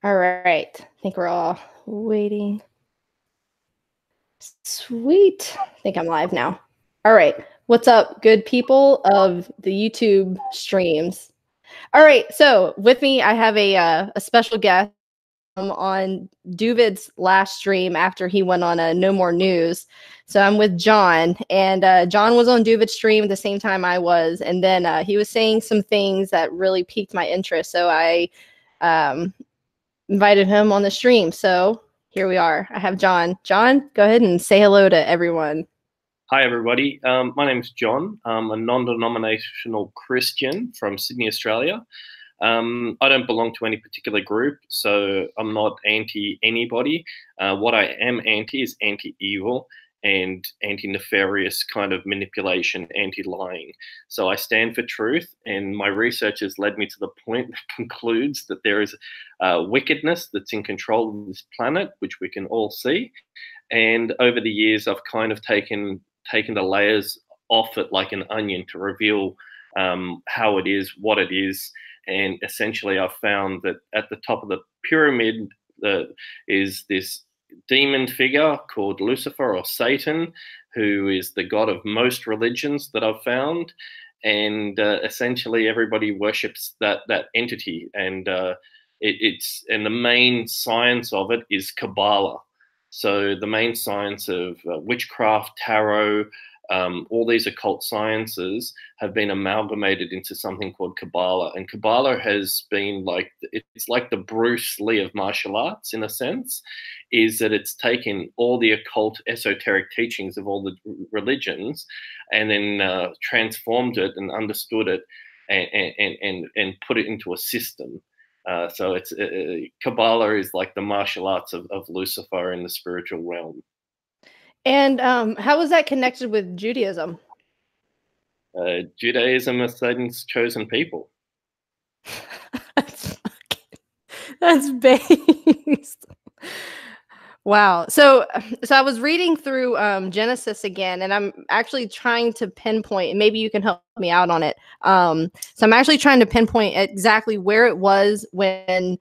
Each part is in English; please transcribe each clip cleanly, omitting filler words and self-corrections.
All right. I think we're all waiting. Sweet. I think I'm live now. All right. What's up, good people of the YouTube streams? All right. So with me, I have a special guest on Duvid's last stream after he went on a No More News. So I'm with John, and John was on Duvid's stream at the same time I was, and then he was saying some things that really piqued my interest. So I invited him on the stream. So here we are. I have John. John, go ahead and say hello to everyone. Hi, everybody. My name's John. I'm a non-denominational Christian from Sydney, Australia. I don't belong to any particular group, so I'm not anti-anybody. What I am anti is anti-evil and anti-nefarious kind of manipulation, anti-lying. So I stand for truth, and my research has led me to the point that concludes that there is wickedness that's in control of this planet, which we can all see. And over the years, I've kind of taken the layers off it like an onion to reveal how it is, what it is. And essentially, I've found that at the top of the pyramid is this demon figure called Lucifer or Satan, who is the god of most religions that I've found. And essentially, everybody worships that entity. And and the main science of it is Kabbalah. So the main science of witchcraft, tarot, all these occult sciences have been amalgamated into something called Kabbalah. And Kabbalah has been it's like the Bruce Lee of martial arts in a sense, is that it's taken all the occult esoteric teachings of all the religions and then transformed it and understood it and put it into a system. So it's Kabbalah is like the martial arts of Lucifer in the spiritual realm. And how was that connected with Judaism? Judaism is Satan's chosen people. That's based. Wow. So I was reading through Genesis again, and I'm actually trying to pinpoint, and maybe you can help me out on it. So I'm actually trying to pinpoint exactly where it was when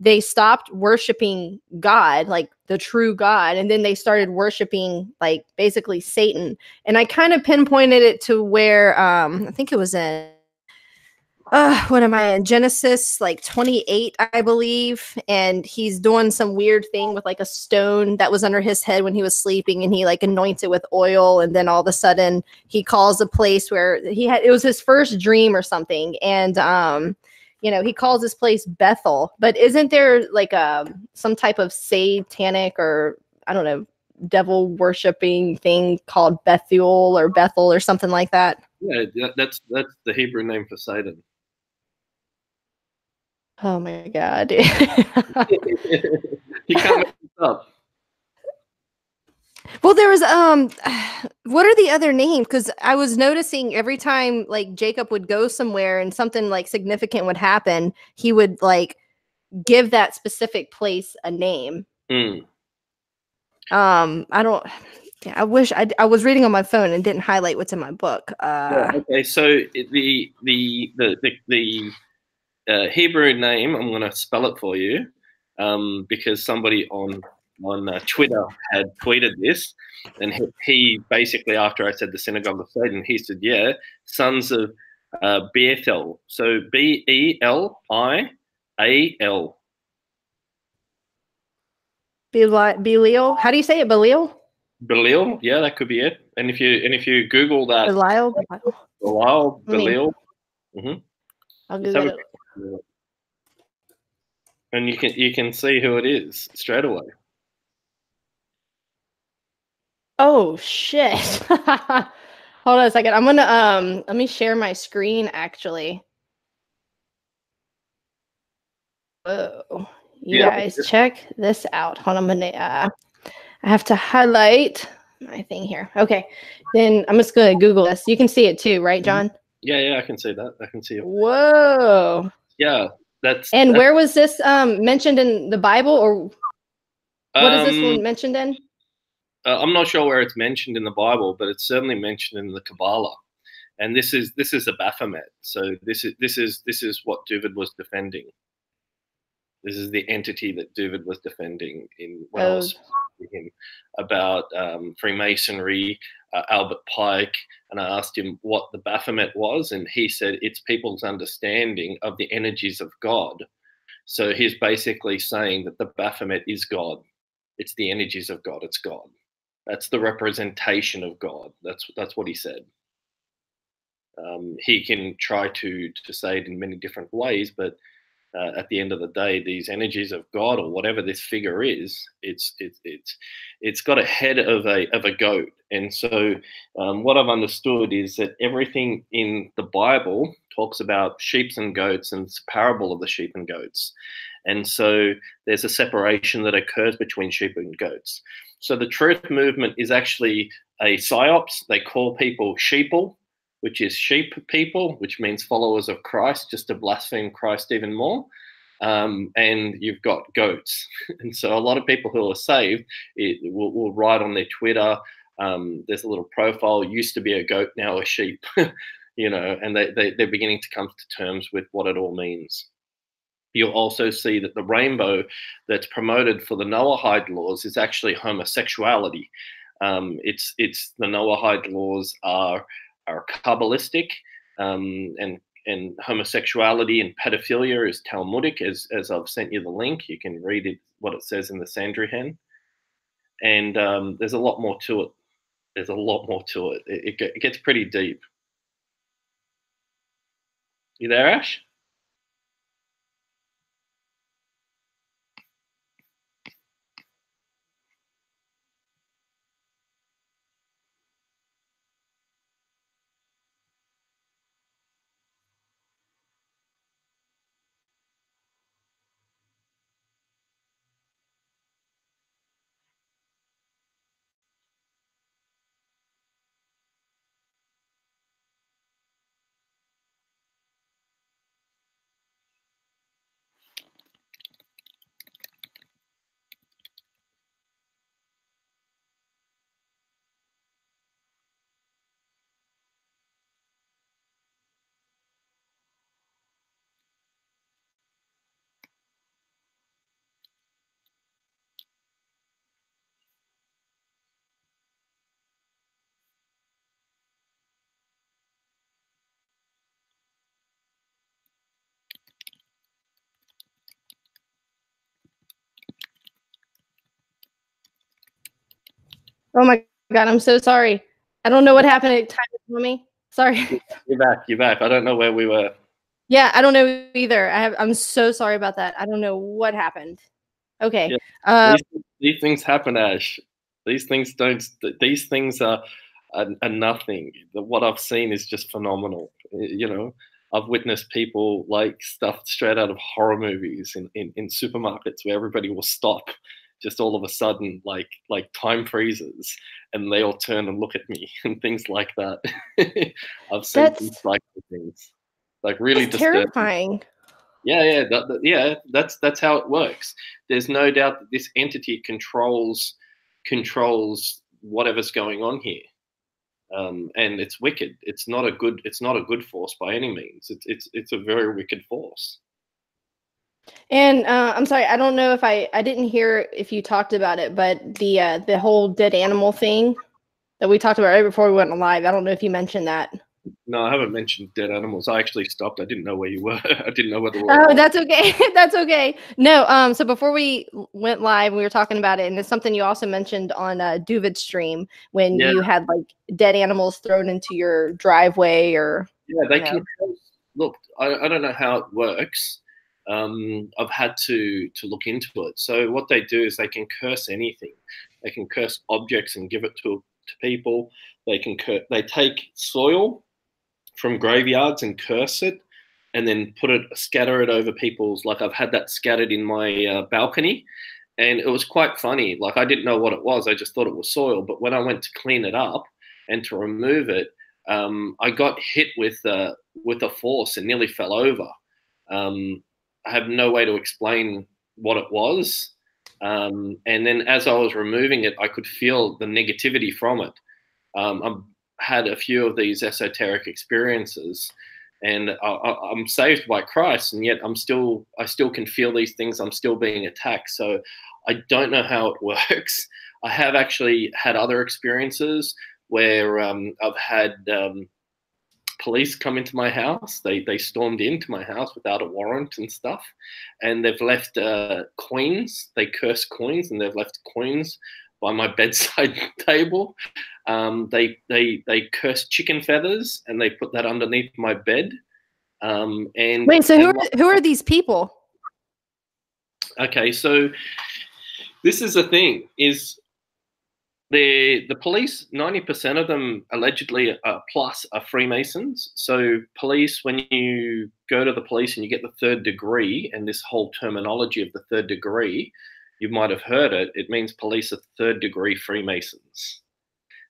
they stopped worshiping God, like the true God, and then they started worshiping like basically Satan. And I kind of pinpointed it to where I think it was in what am I in? Genesis like 28, I believe. And he's doing some weird thing with like a stone that was under his head when he was sleeping, and he like anoints it with oil. And then all of a sudden he calls a place where it was his first dream or something. And, you know, he calls this place Bethel. But isn't there like some type of satanic or, I don't know, devil worshiping thing called Bethuel or Bethel or something like that? Yeah, that's the Hebrew name for Satan. Oh my God. You can't make this up. Well, there was what are the other names? Because I was noticing every time like Jacob would go somewhere and something like significant would happen, he would like give that specific place a name. Mm. I don't. Yeah, I wish I was reading on my phone and didn't highlight what's in my book. Yeah, okay, so the Hebrew name, I'm going to spell it for you because somebody on Twitter had tweeted this, and he basically, after I said the synagogue of Satan, he said, yeah, sons of Bethel. So Belial. Belial. How do you say it? Belial? Belial, yeah, that could be it. And if you Google that, Belial. Belial. I'll Google it. And you can see who it is straight away. Oh shit. Hold on a second. I'm gonna let me share my screen actually. Whoa. You guys check this out. Hold on, I'm gonna I have to highlight my thing here. Okay. Then I'm just gonna Google this. You can see it too, right, John? Yeah, I can see that. I can see it. Whoa. Yeah. Where was this mentioned in the Bible, or what is this one mentioned in? I'm not sure where it's mentioned in the Bible, but it's certainly mentioned in the Kabbalah. And this is a Baphomet. So this is what Duvid was defending. This is the entity that David was defending when I Oh, was speaking to him about Freemasonry, Albert Pike, and I asked him what the Baphomet was, and he said it's people's understanding of the energies of God. So he's basically saying that the Baphomet is God. It's the energies of God. It's God. That's the representation of God. That's what he said. He can try to say it in many different ways, but at the end of the day, these energies of God or whatever this figure is, it's got a head of a goat. And so, what I've understood is that everything in the Bible talks about sheep and goats, and it's a parable of the sheep and goats. And so, there's a separation that occurs between sheep and goats. So, the truth movement is actually a psyops. They call people sheeple, which is sheep people, which means followers of Christ, just to blaspheme Christ even more. And you've got goats. And so a lot of people who are saved will write on their Twitter, there's a little profile, used to be a goat, now a sheep, and they're beginning to come to terms with what it all means. You'll also see that the rainbow that's promoted for the Noahide laws is actually homosexuality. It's the Noahide laws are Kabbalistic, and homosexuality and pedophilia is Talmudic, as I've sent you the link. You can read it, what it says in the Sanhedrin. And there's a lot more to it. There's a lot more to it. It gets pretty deep. You there, Ash? oh my God, I'm so sorry. I don't know what happened at time for me. Sorry. You're back. You're back. I don't know where we were. Yeah, I don't know either. I'm so sorry about that. I don't know what happened. Okay. Yeah. These things happen, Ash. These things don't. These things are nothing. What I've seen is just phenomenal. I've witnessed people like stuff straight out of horror movies in supermarkets where everybody will stop just all of a sudden, like time freezes, and they all turn and look at me and things like that. I've seen these like things, like really disturbing. Terrifying. Yeah. That's how it works. There's no doubt that this entity controls whatever's going on here, and it's wicked. It's not a good force by any means. It's a very wicked force. And I'm sorry, I don't know if I didn't hear if you talked about it, but the whole dead animal thing that we talked about right before we went live. I don't know if you mentioned that. No, I haven't mentioned dead animals. I actually stopped. I didn't know where you were. I didn't know where the Oh, that's okay. That's okay. No, so before we went live, we were talking about it, and it's something you also mentioned on Duvid's stream when you had like dead animals thrown into your driveway, or they can look. I don't know how it works. I've had to look into it. So what they do is they can curse anything. They can curse objects and give it to people. They take soil from graveyards and curse it, and then scatter it over people's. Like I've had that scattered in my balcony, and it was quite funny. Like I didn't know what it was. I just thought it was soil. But when I went to clean it up and to remove it, I got hit with a force and nearly fell over. I have no way to explain what it was. And then as I was removing it, I could feel the negativity from it. I've had a few of these esoteric experiences, and I'm saved by Christ, and yet I still can feel these things. I'm still being attacked. So I don't know how it works. I have actually had other experiences where I've had police come into my house. They stormed into my house without a warrant and stuff, and they've left coins. They curse coins, and they've left coins by my bedside table. They curse chicken feathers, and they put that underneath my bed. And wait, so who are these people? Okay, so this is the thing: is the police, 90% of them allegedly plus are Freemasons. So police, when you go to the police and you get the third degree, and this whole terminology of the third degree, you might have heard it, it means police are third degree Freemasons.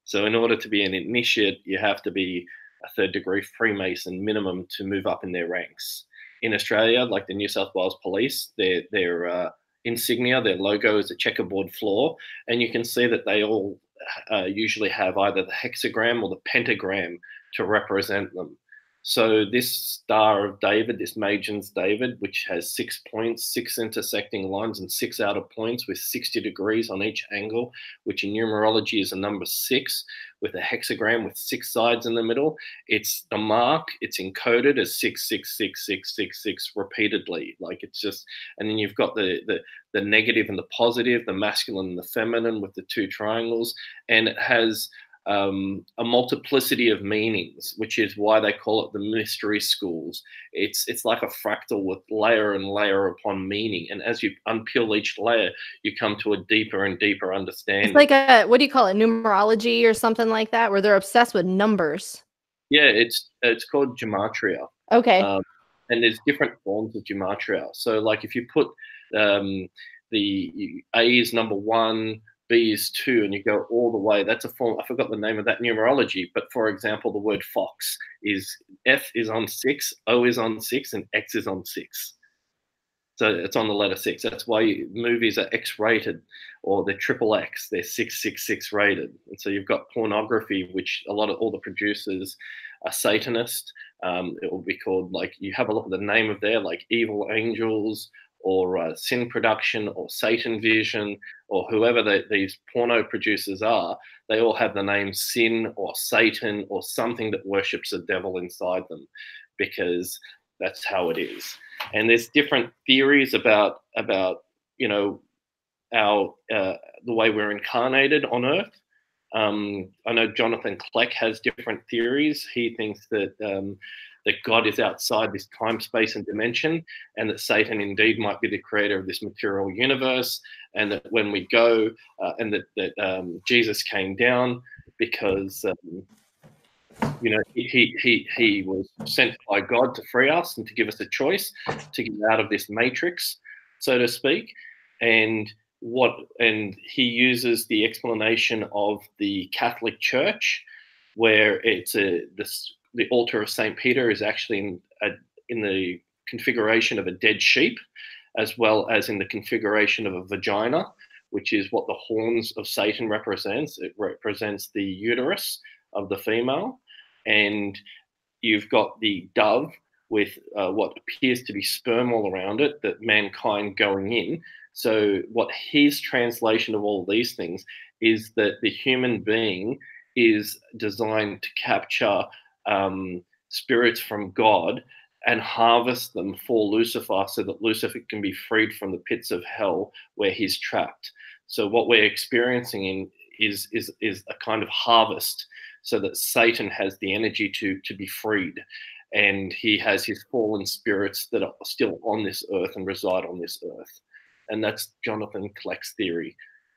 So in order to be an initiate, you have to be a third degree Freemason minimum to move up in their ranks. In Australia, like the New South Wales Police, their insignia, their logo is a checkerboard floor, and you can see that they all usually have either the hexagram or the pentagram to represent them. So this Star of David, this Magian's David, which has 6 points, 6 intersecting lines and 6 outer points with 60 degrees on each angle, which in numerology is a number 6, with a hexagram with 6 sides in the middle. It's the mark, it's encoded as 6666666 repeatedly. Like it's just, and then you've got the negative and the positive, the masculine and the feminine with the 2 triangles, and it has a multiplicity of meanings, which is why they call it the mystery schools. It's like a fractal with layer and layer upon meaning, and as you unpeel each layer, you come to a deeper and deeper understanding. It's like a, what do you call it, numerology or something like that, where they're obsessed with numbers. Yeah, it's called gematria. Okay. And there's different forms of gematria. So like if you put the A is number 1, B is 2, and you go all the way. That's a form. I forgot the name of that numerology, but for example, the word fox is F is on 6, O is on 6, and X is on 6. So it's on the letter 6. That's why movies are X-rated, or they're triple X. They're 666 rated. And so you've got pornography, which all the producers are Satanist. It will be called, like, you have a look at the name of there, like Evil Angels, or Sin Production, or Satan Vision, or whoever these porno producers are. They all have the name Sin or Satan or something that worships a devil inside them, because that's how it is. And there's different theories about our the way we're incarnated on Earth. I know Jonathan Kleck has different theories. He thinks that that God is outside this time, space, and dimension, and that Satan indeed might be the creator of this material universe, and that when we go, and that Jesus came down because he was sent by God to free us and to give us a choice to get out of this matrix, so to speak. And he uses the explanation of the Catholic Church, where the altar of St. Peter is actually in the configuration of a dead sheep, as well as in the configuration of a vagina, which is what the horns of Satan represents. It represents the uterus of the female. And you've got the dove with what appears to be sperm all around it, that mankind going in. So what his translation of all these things is that the human being is designed to capture spirits from God and harvest them for Lucifer, so that Lucifer can be freed from the pits of hell where he's trapped. So what we're experiencing is a kind of harvest, so that Satan has the energy to be freed, and he has his fallen spirits that are still on this earth and reside on this earth. And that's Jonathan Kleck's theory.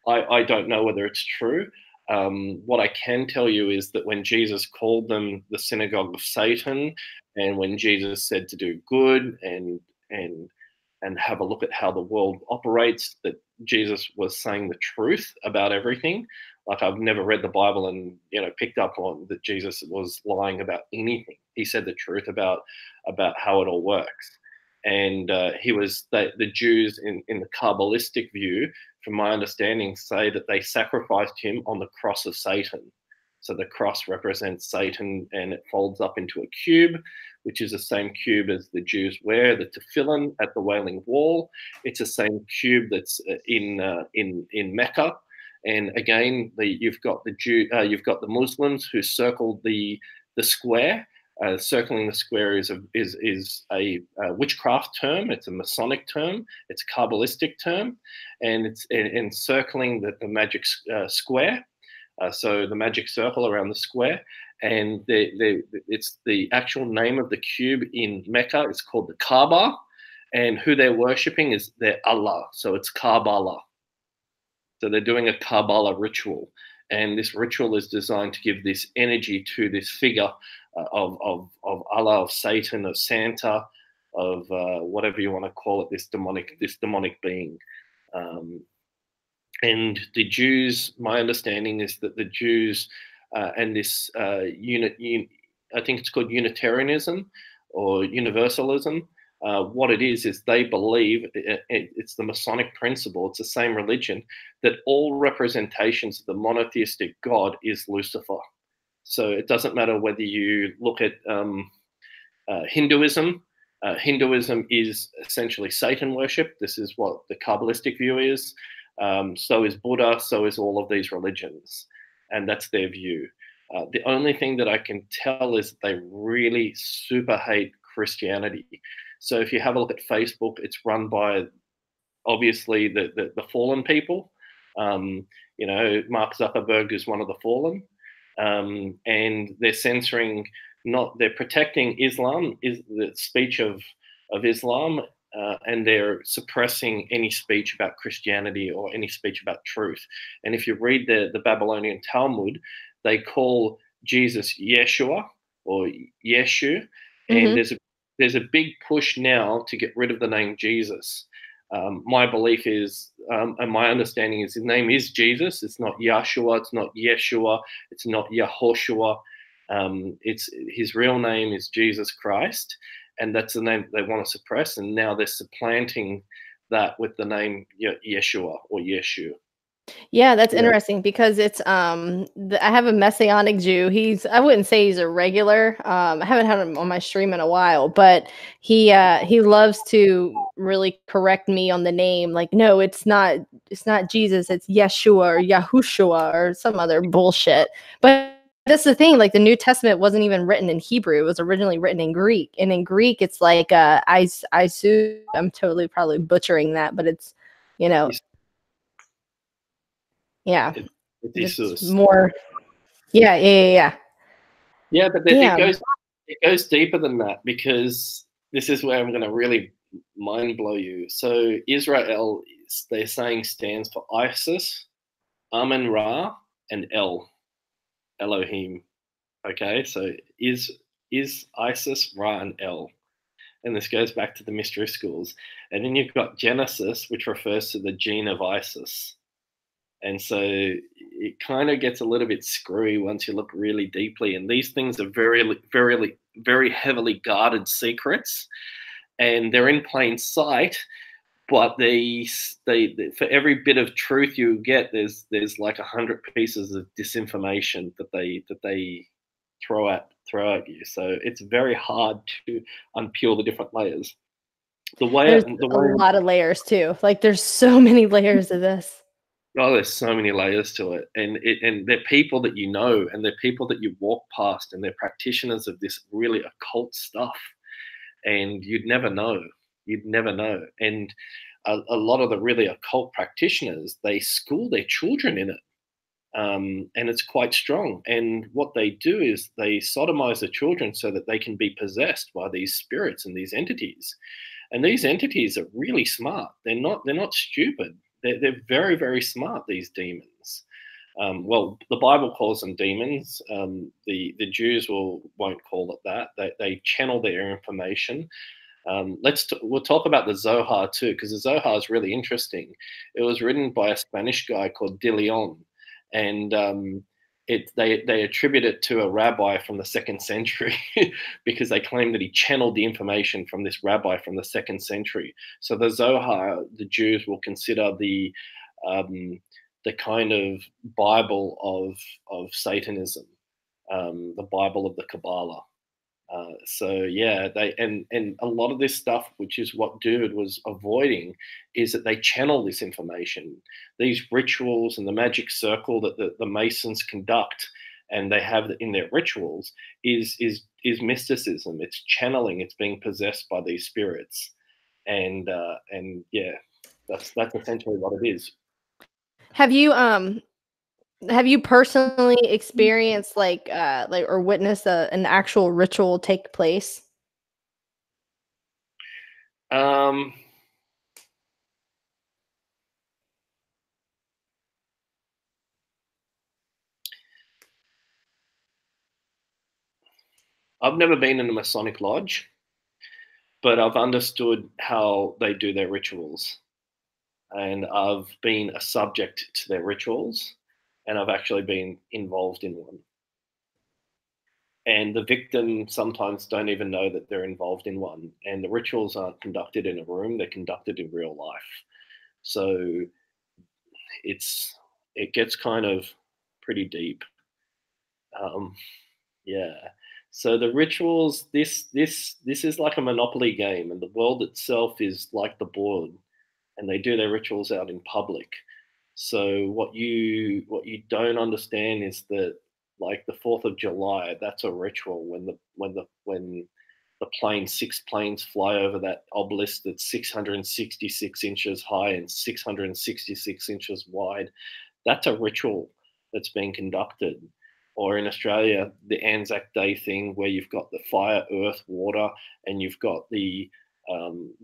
I don't know whether it's true. What I can tell you is that when Jesus called them the synagogue of Satan, and when Jesus said to do good and have a look at how the world operates, that Jesus was saying the truth about everything. Like, I've never read the Bible and picked up on that Jesus was lying about anything. He said the truth about how it all works. And the Jews in the Kabbalistic view, from my understanding, say that they sacrificed him on the cross of Satan. So the cross represents Satan, and it folds up into a cube, which is the same cube as the Jews wear, the tefillin at the Wailing Wall. It's the same cube that's in Mecca. And again, you've got the Muslims who circle the square. Circling the square is a witchcraft term. It's a Masonic term. It's a Kabbalistic term, and it's encircling the magic square. So the magic circle around the square, and it's the actual name of the cube in Mecca. It's called the Kaaba, and who they're worshipping is their Allah. So it's Kabbalah. So they're doing a Kabbalah ritual, and this ritual is designed to give this energy to this figure of Allah, of Satan, of Santa, of whatever you want to call it, this demonic being. And the Jews, my understanding is that the Jews and this I think it's called Unitarianism or Universalism. What it is they believe it's the Masonic principle. It's the same religion that all representations of the monotheistic God is Lucifer. So it doesn't matter whether you look at Hinduism. Hinduism is essentially Satan worship. This is what the Kabbalistic view is. So is Buddha. So is all of these religions, and that's their view. The only thing that I can tell is they really super hate Christianity. So if you have a look at Facebook, it's run by obviously the fallen people. Mark Zuckerberg is one of the fallen, and they're censoring. They're protecting Islam, is the speech of Islam, and they're suppressing any speech about Christianity or any speech about truth. And if you read the Babylonian Talmud, they call Jesus Yeshua or Yeshu, and there's a big push now to get rid of the name Jesus. My belief is, and my understanding is, his name is Jesus. It's not Yahshua. It's not Yeshua. It's not Yahoshua. It's his real name is Jesus Christ, and that's the name they want to suppress. And now they're supplanting that with the name Yeshua or Yeshu. Yeah, that's interesting because it's I have a Messianic Jew. I wouldn't say he's a regular. I haven't had him on my stream in a while, but he loves to really correct me on the name. Like, no, it's not Jesus, it's Yeshua or Yahushua or some other bullshit. But that's the thing, like the New Testament wasn't even written in Hebrew. It was originally written in Greek. And in Greek it's like Isu. I'm totally probably butchering that, but it's yeah, it's more. Yeah. Yeah, but it goes deeper than that, because this is where I'm going to really mind blow you. So Israel, they're saying, stands for Isis, Amun Ra, and Elohim. Okay, so is Isis, Ra, and El. And this goes back to the mystery schools. And then you've got Genesis, which refers to the gene of Isis. And so it kind of gets a little bit screwy once you look really deeply. And these things are very, very, very heavily guarded secrets, and they're in plain sight. But they for every bit of truth you get, there's like 100 pieces of disinformation that they throw at you. So it's very hard to unpeel the different layers. There's a lot of layers too. Like there's so many layers of this. Oh, there's so many layers to it, and they're people that you know, and they're people that you walk past, and they're practitioners of this really occult stuff, and you'd never know. And a lot of the really occult practitioners, they school their children in it, and it's quite strong. And what they do is they sodomize the children so that they can be possessed by these spirits and these entities. And these entities are really smart. They're not stupid. They're very, very smart, these demons. Well, the Bible calls them demons. The Jews won't call it that. They channel their information. We'll talk about the Zohar too, because the Zohar is really interesting. It was written by a Spanish guy called De Leon, and they attribute it to a rabbi from the 2nd century because they claim that he channeled the information from this rabbi from the 2nd century. So the Zohar, the Jews will consider the the kind of Bible of Satanism, the Bible of the Kabbalah. So yeah, and a lot of this stuff, which is what David was avoiding, is that they channel this information, these rituals and the magic circle that the Masons conduct, and they have in their rituals is mysticism. It's channeling. It's being possessed by these spirits, and yeah, that's essentially what it is. Have you personally experienced like or witnessed an actual ritual take place? Um, I've never been in a Masonic lodge, but I've understood how they do their rituals, and I've been a subject to their rituals, and I've actually been involved in one. And the victim sometimes don't even know that they're involved in one. And the rituals aren't conducted in a room; they're conducted in real life. So it gets kind of pretty deep. Um, yeah. So the rituals, this is like a Monopoly game, and the world itself is like the board, and they do their rituals out in public. So what you don't understand is that, like, the 4th of July, that's a ritual when the 6 planes fly over that obelisk that's 666 inches high and 666 inches wide. That's a ritual that's being conducted. Or in Australia, the Anzac Day thing, where you've got the fire, earth, water, and you've got the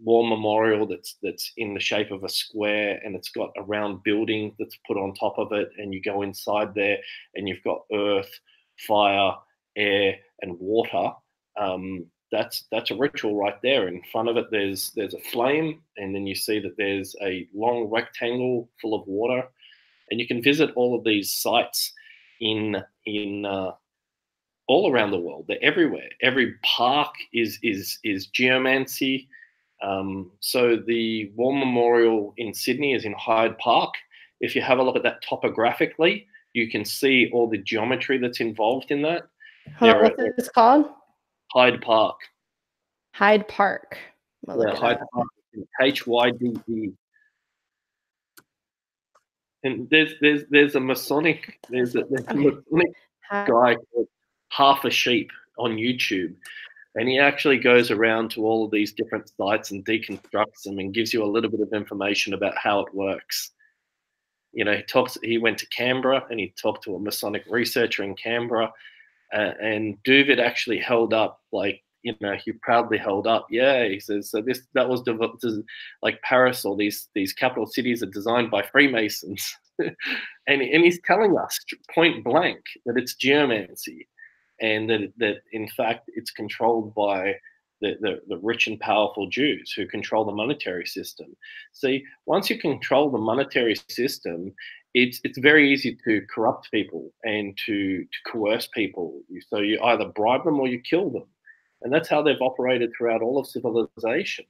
war memorial that's in the shape of a square, and it's got a round building that's put on top of it, and you go inside there, and you've got earth, fire, air, and water. That's a ritual right there. In front of it, there's a flame, and then you see that there's a long rectangle full of water, and you can visit all of these sites in all around the world. They're everywhere. Every park is geomancy. So the War Memorial in Sydney is in Hyde Park. If you have a look at that topographically, you can see all the geometry that's involved in that. What's this called? Hyde Park. Hyde Park. Yeah, Hyde Park. HYDE. And there's a Masonic guy called Half a Sheep on YouTube, and he actually goes around to all of these different sites and deconstructs them and gives you a little bit of information about how it works. You know, he went to Canberra and he talked to a Masonic researcher in Canberra, and David actually held up, like, you know, he proudly held up. Yeah, he says, so that was developed, like Paris, or these capital cities are designed by Freemasons, and he's telling us point blank that it's geomancy, and that in fact it's controlled by the rich and powerful Jews who control the monetary system. See, once you control the monetary system, it's very easy to corrupt people and to coerce people. So you either bribe them or you kill them, and that's how they've operated throughout all of civilization.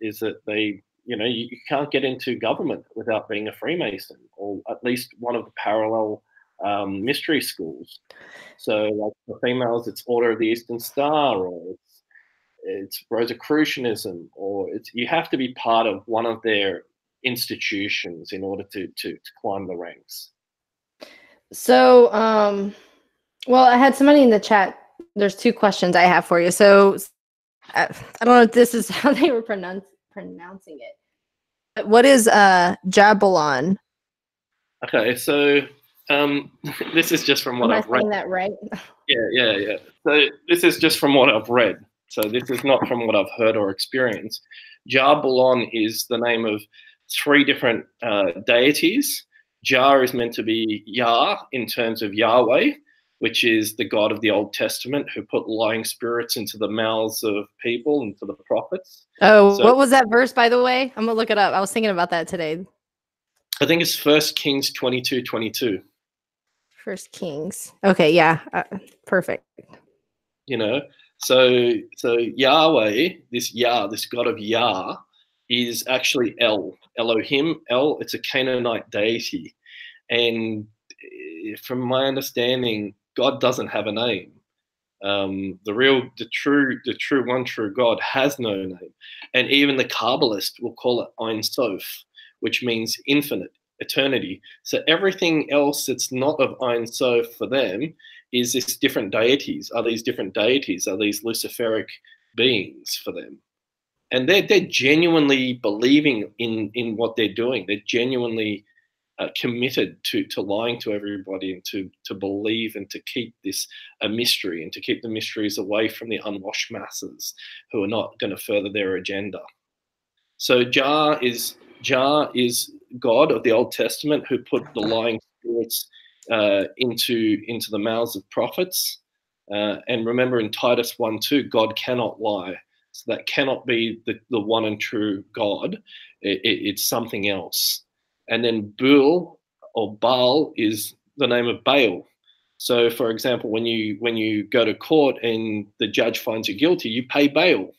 Is that they, you know, you can't get into government without being a Freemason, or at least one of the parallel mystery schools. So, like, for females, it's Order of the Eastern Star, or it's Rosicrucianism, or you have to be part of one of their institutions in order to climb the ranks. So, well, I had somebody in the chat. There's 2 questions I have for you. So, I don't know if this is how they were pronouncing it. But what is Jabalon? Okay, so this is just from what I've read. Am I saying that right? Yeah. So this is just from what I've read. So this is not from what I've heard or experienced. Jabalon is the name of 3 different deities. Jah is meant to be Yah in terms of Yahweh, which is the God of the Old Testament who put lying spirits into the mouths of people and to the prophets. Oh, so, what was that verse, by the way? I'm gonna look it up. I was thinking about that today. I think it's 1 Kings 22:22. 1 Kings. Okay, yeah, perfect. You know, so Yahweh, this God of Yah, is actually El, Elohim. El, it's a Canaanite deity. And from my understanding, God doesn't have a name. The true one true God has no name. And even the Kabbalist will call it Ein Sof, which means infinite, eternity. So everything else that's not of Ein Sof for them is this different deities. Are these different deities? Are these Luciferic beings for them? And they're genuinely believing in what they're doing. They're genuinely committed to lying to everybody and to believe and to keep this a mystery and to keep the mysteries away from the unwashed masses who are not going to further their agenda. So Jah is God of the Old Testament who put the lying spirits into the mouths of prophets. And remember in Titus 1:2, God cannot lie. So that cannot be the one and true God. It's something else. And then Baal or Baal is the name of Baal. So, for example, when you go to court and the judge finds you guilty, you pay bail.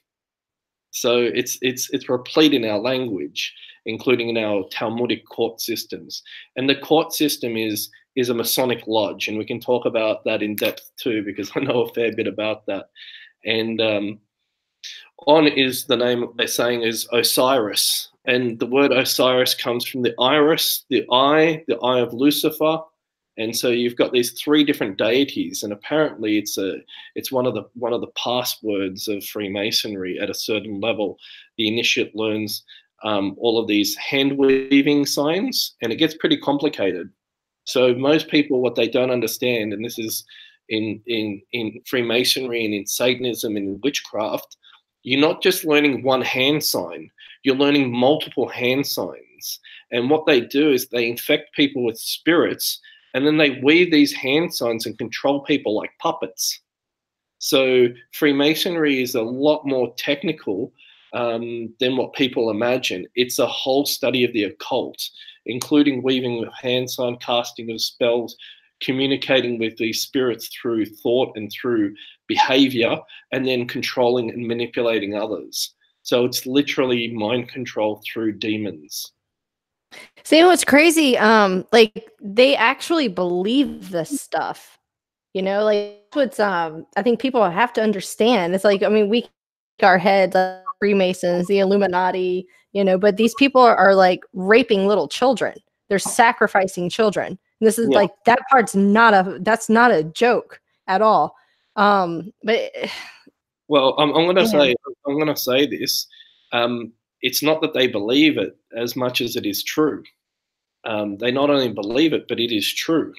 So it's replete in our language, including in our Talmudic court systems. And the court system is a Masonic lodge, and we can talk about that in depth too, because I know a fair bit about that. And On is the name they're saying is Osiris, and the word Osiris comes from the iris, the eye of Lucifer, and so you've got these three different deities, and apparently it's one of the passwords of Freemasonry at a certain level. The initiate learns all of these hand weaving signs, and it gets pretty complicated. So most people, what they don't understand, and this is in Freemasonry and in Satanism and in witchcraft, you're not just learning one hand sign, you're learning multiple hand signs. And what they do is they infect people with spirits, and then they weave these hand signs and control people like puppets. So Freemasonry is a lot more technical than what people imagine. It's a whole study of the occult, including weaving with hand sign, casting of spells, communicating with these spirits through thought and through behavior, and then controlling and manipulating others. So it's literally mind control through demons. See what's crazy? Like they actually believe this stuff. You know, like what's I think people have to understand. It's like, I mean, we our heads like Freemasons, the Illuminati, you know, but these people are like raping little children. They're sacrificing children. And this is like that part's that's not a joke at all. But well, I'm gonna say this. It's not that they believe it as much as it is true. They not only believe it, but it is true.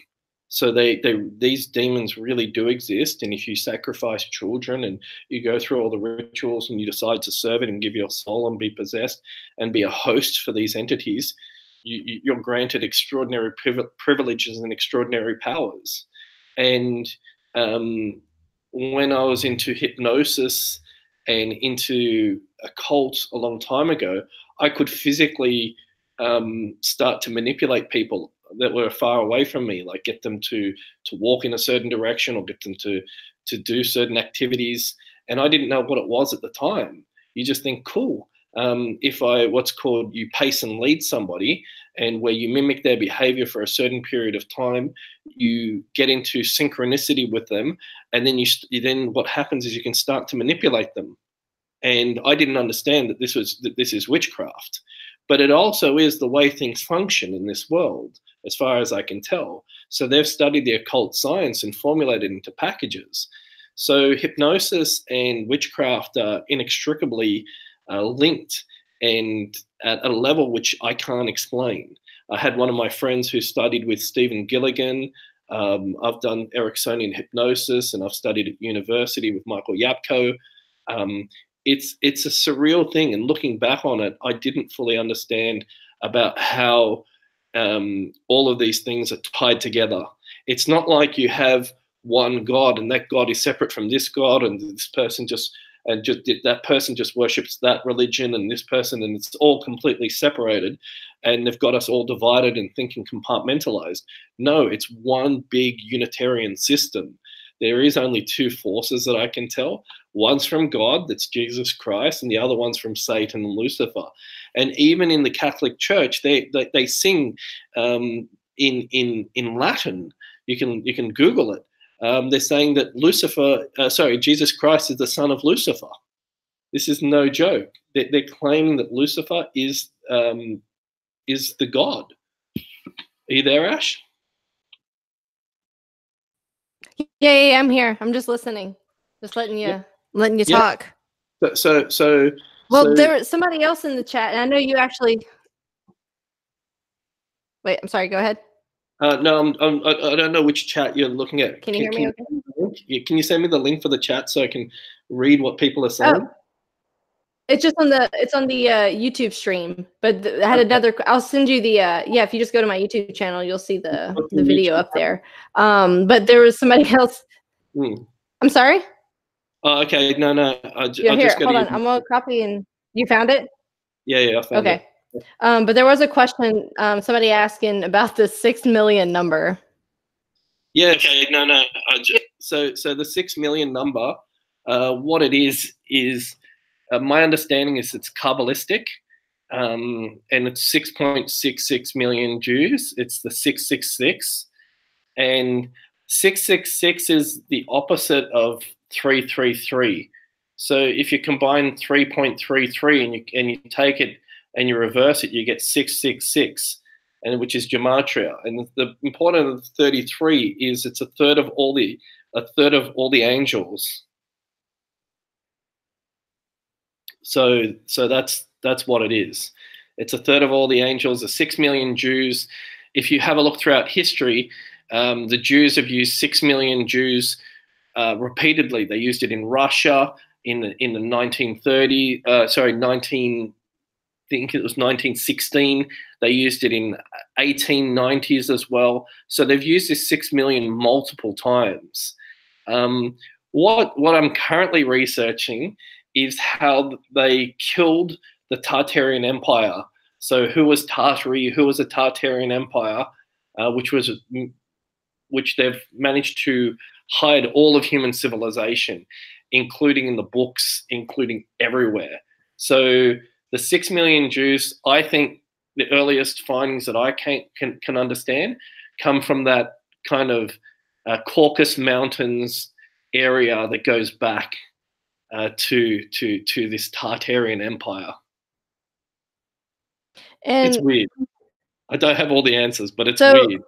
So these demons really do exist, and if you sacrifice children and you go through all the rituals and you decide to serve it and give your soul and be possessed and be a host for these entities, you're granted extraordinary privileges and extraordinary powers. And when I was into hypnosis and into a cult a long time ago, I could physically start to manipulate people that were far away from me, like get them to walk in a certain direction or get them to do certain activities. And I didn't know what it was at the time. You just think, cool. If what's called, you pace and lead somebody, and where you mimic their behavior for a certain period of time, you get into synchronicity with them, and then then what happens is you can start to manipulate them. And I didn't understand that this is witchcraft, but it also is the way things function in this world, as far as I can tell. So they've studied the occult science and formulated into packages. So hypnosis and witchcraft are inextricably linked, and at a level which I can't explain. I had one of my friends who studied with Stephen Gilligan. I've done Ericksonian hypnosis, and I've studied at university with Michael Yapko. It's a surreal thing, and looking back on it, I didn't fully understand about how all of these things are tied together. It's not like you have one God and that God is separate from this God, and this person that person just worships that religion and this person, and it's all completely separated, and they've got us all divided and thinking compartmentalized. No, it's one big Unitarian system there is only two forces that I can tell. One's from God, that's Jesus Christ, and the other one's from Satan and Lucifer. And even in the Catholic Church, they sing in Latin. You can Google it. They're saying that Jesus Christ is the son of Lucifer. This is no joke. They're claiming that Lucifer is the God. Are you there, Ash? Yeah, I'm here. I'm just listening. Just letting you talk. Well, there was somebody else in the chat, and I know you actually. Wait, I'm sorry. Go ahead. No, I don't know which chat you're looking at. Can you hear me? Okay. Can you send me the link for the chat so I can read what people are saying? Oh. It's just on the YouTube stream, but I had another. I'll send you the yeah. If you just go to my YouTube channel, you'll see the video up there. But there was somebody else. I'm sorry. Oh, okay. No. Here, hold on. I'm gonna copy and you found it. Yeah, I found it. Okay. But there was a question. Somebody asking about the 6 million number. Yeah. Okay. No. So the 6 million number, what it is. My understanding is it's Kabbalistic, and it's 6.66 million Jews. It's the 666, and 666 is the opposite of 333. So if you combine 3.33 and you take it and you reverse it, you get 666, and which is gematria. And the important of 33 is it's a third of all the angels. So that's what it is. It's a third of all the angels, the 6 million Jews. If you have a look throughout history, the Jews have used 6 million Jews repeatedly. They used it in Russia in the 1930. I think it was 1916. They used it in 1890s as well. So they've used this 6 million multiple times. What I'm currently researching is how they killed the Tartarian Empire. So who was Tartary? Who was the Tartarian Empire? Which they've managed to hide all of human civilization, including in the books, including everywhere. So the 6 million Jews, I think the earliest findings that I can understand come from that kind of Caucasus Mountains area that goes back to this Tartarian Empire. And it's weird. I don't have all the answers, but it's weird.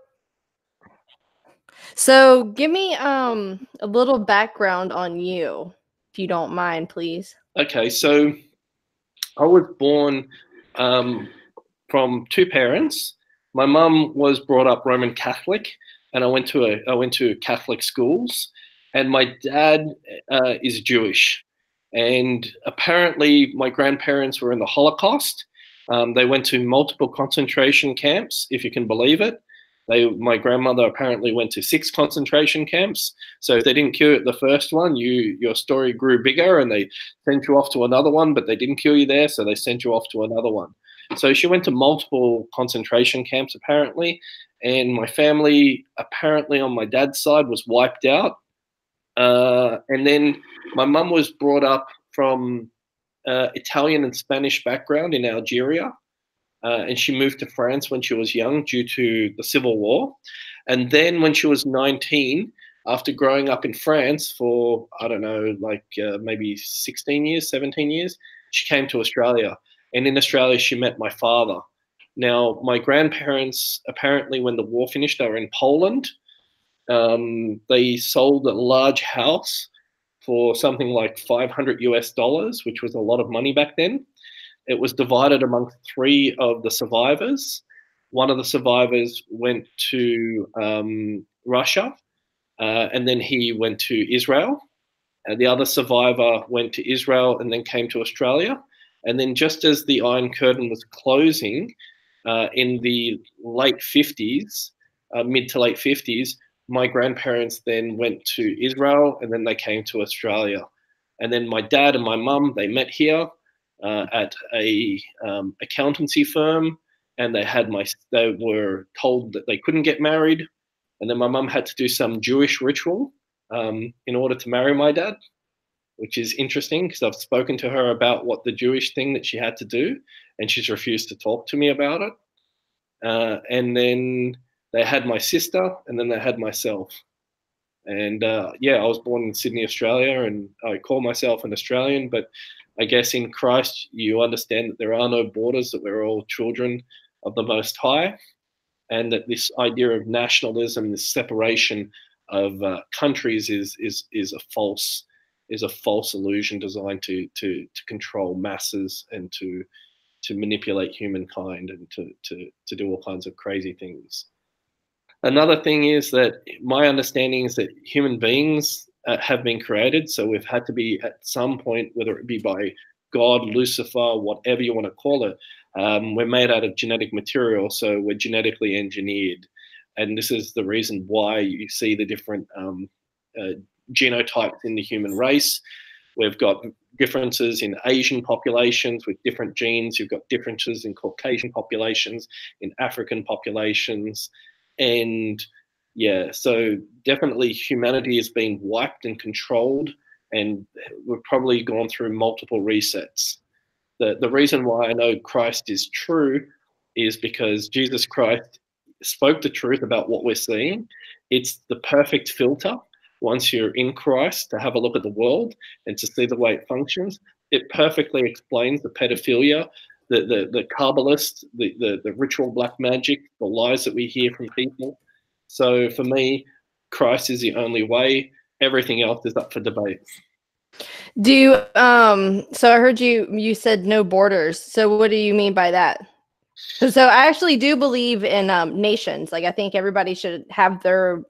So give me a little background on you, if you don't mind, please. Okay, so I was born from two parents. My mum was brought up Roman Catholic, and I went to Catholic schools. And my dad is Jewish. And apparently my grandparents were in the Holocaust. They went to multiple concentration camps, if you can believe it. My grandmother apparently went to 6 concentration camps. So if they didn't kill you at the first one, your story grew bigger and they sent you off to another one, but they didn't kill you there, so they sent you off to another one. So she went to multiple concentration camps apparently, and my family apparently on my dad's side was wiped out. And then my mum was brought up from Italian and Spanish background in Algeria. And she moved to France when she was young due to the Civil War. And then when she was 19, after growing up in France for, I don't know, like maybe 16 years, 17 years, she came to Australia. And in Australia, she met my father. Now, my grandparents, apparently when the war finished, they were in Poland. They sold a large house for something like $500 US, which was a lot of money back then. It was divided amongst 3 of the survivors. One of the survivors went to Russia, and then he went to Israel. The other survivor went to Israel and then came to Australia. And then just as the Iron Curtain was closing in the late 50s, mid to late 50s, my grandparents then went to Israel and then they came to Australia. And then my dad and my mum, they met here at a accountancy firm, and they were told that they couldn't get married. And then my mum had to do some Jewish ritual in order to marry my dad, which is interesting because I've spoken to her about what the Jewish thing that she had to do, and she's refused to talk to me about it. And then they had my sister, and then they had myself. And yeah, I was born in Sydney, Australia, and I call myself an Australian, but I guess in Christ you understand that there are no borders, that we're all children of the Most High, and that this idea of nationalism, this separation of countries, is a false illusion designed to control masses and to manipulate humankind and to do all kinds of crazy things. Another thing is that my understanding is that human beings have been created, so we've had to be at some point, whether it be by God, Lucifer, whatever you want to call it, we're made out of genetic material, so we're genetically engineered. And this is the reason why you see the different genotypes in the human race. We've got differences in Asian populations with different genes. You've got differences in Caucasian populations, in African populations. And yeah, so definitely humanity has been wiped and controlled, and we've probably gone through multiple resets. The reason why I know Christ is true is because Jesus Christ spoke the truth about what we're seeing. It's the perfect filter once you're in Christ to have a look at the world and to see the way it functions. It perfectly explains the pedophilia, the Kabbalist, the ritual black magic, the lies that we hear from people. So for me, Christ is the only way. Everything else is up for debate. Do you, so I heard you said no borders. So what do you mean by that? So I actually do believe in nations. Like I think everybody should have their,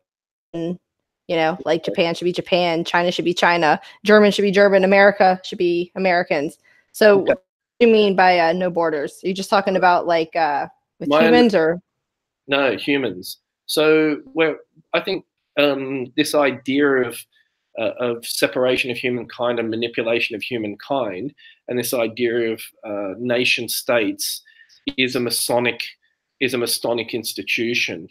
like Japan should be Japan, China should be China, German should be German, America should be Americans. So what do you mean by no borders? Are you just talking about like with humans or? No, humans. So I think this idea of separation of humankind and manipulation of humankind, and this idea of nation states is a Masonic institution.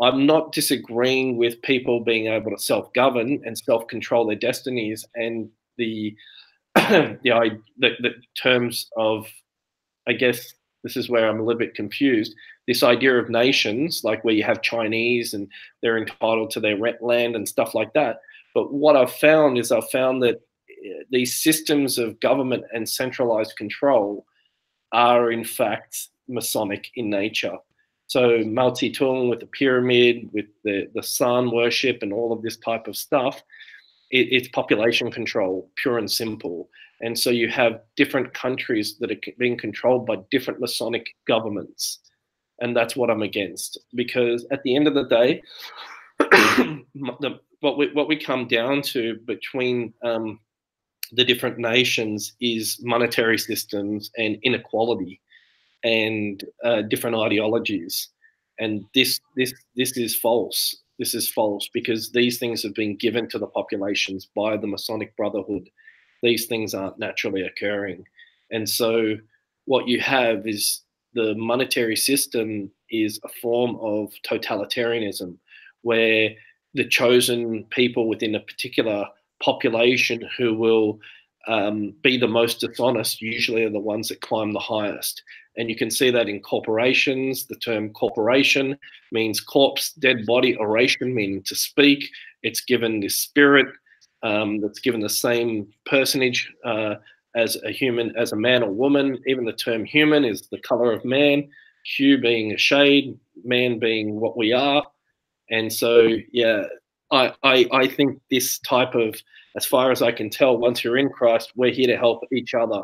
I'm not disagreeing with people being able to self-govern and self-control their destinies, and the terms of, I guess this is where I'm a little bit confused, this idea of nations, like where you have Chinese and they're entitled to their rent land and stuff like that. But what I've found that these systems of government and centralized control are in fact Masonic in nature. So Mao Zedong with the pyramid, with the sun worship and all of this type of stuff, it's population control, pure and simple. And so you have different countries that are being controlled by different Masonic governments. And that's what I'm against. Because at the end of the day, what we come down to between the different nations is monetary systems and inequality and different ideologies. And this is false. This is false because these things have been given to the populations by the Masonic Brotherhood. These things aren't naturally occurring. And so what you have is the monetary system is a form of totalitarianism where the chosen people within a particular population who will be the most dishonest usually are the ones that climb the highest. And you can see that in corporations. The term corporation means corpse, dead body, oration, meaning to speak. It's given this spirit that's given the same personage as a human, as a man or woman. Even the term human is the color of man, hue being a shade, man being what we are. And so, yeah, I think this type of, as far as I can tell, once you're in Christ, we're here to help each other.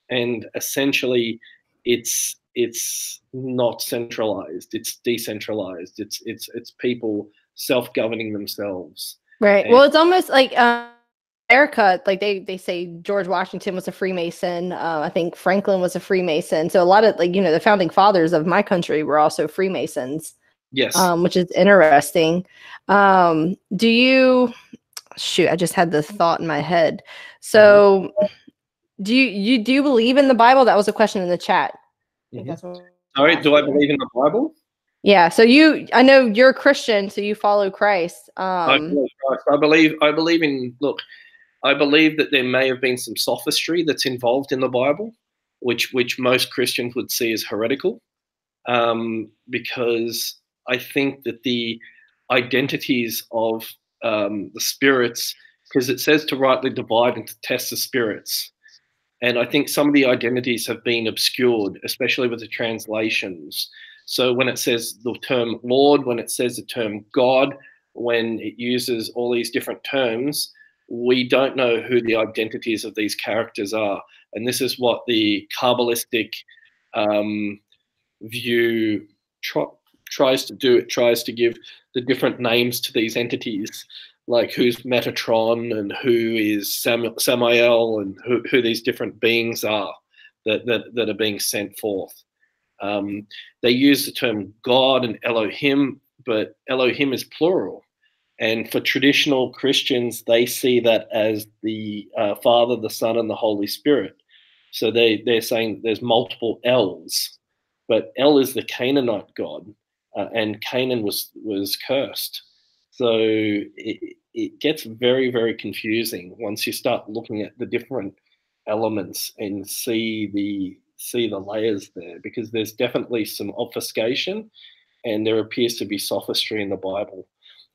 And essentially, it's not centralized, it's decentralized. It's people self-governing themselves. Right. And well, it's almost like America, like they say George Washington was a Freemason. I think Franklin was a Freemason. So a lot of the founding fathers of my country were also Freemasons. Yes. Which is interesting. Do you I just had this thought in my head. So do you believe in the Bible? That was a question in the chat. Sorry, do I believe in the Bible? Yeah. So I know you're a Christian, so you follow Christ. I follow Christ. I believe in, look, I believe that there may have been some sophistry that's involved in the Bible, which most Christians would see as heretical, because I think that the identities of the spirits, because it says to rightly divide and to test the spirits. And I think some of the identities have been obscured, especially with the translations. So when it says the term Lord, when it says the term God, when it uses all these different terms, we don't know who the identities of these characters are. And this is what the Kabbalistic view tries to do. It tries to give the different names to these entities, like who's Metatron and who is Samael, and who these different beings are that are being sent forth. They use the term God and Elohim, but Elohim is plural. And for traditional Christians, they see that as the Father, the Son, and the Holy Spirit. So they're saying there's multiple L's, but El is the Canaanite god, and Canaan was cursed. So it gets very, very confusing once you start looking at the different elements and see the layers there, because there's definitely some obfuscation and there appears to be sophistry in the Bible.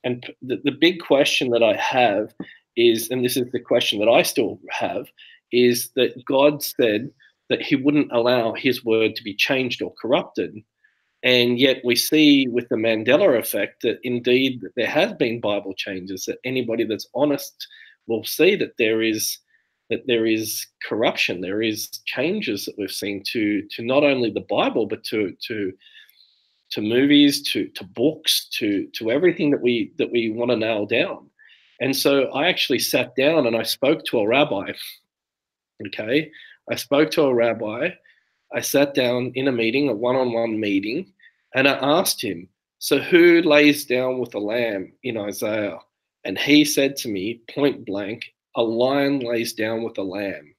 And the big question that I have is, and this is the question that I still have, is that God said that he wouldn't allow his word to be changed or corrupted. And yet we see with the Mandela effect that indeed there has been Bible changes, that anybody that's honest will see that there is corruption, there is changes that we've seen to not only the Bible, but to movies, to books, to everything that we want to nail down. And so I actually sat down and I spoke to a rabbi. Okay, I spoke to a rabbi. I sat down in a meeting, a one-on-one meeting, and I asked him, so who lays down with the lamb in Isaiah? And he said to me, point blank, a lion lays down with a lamb.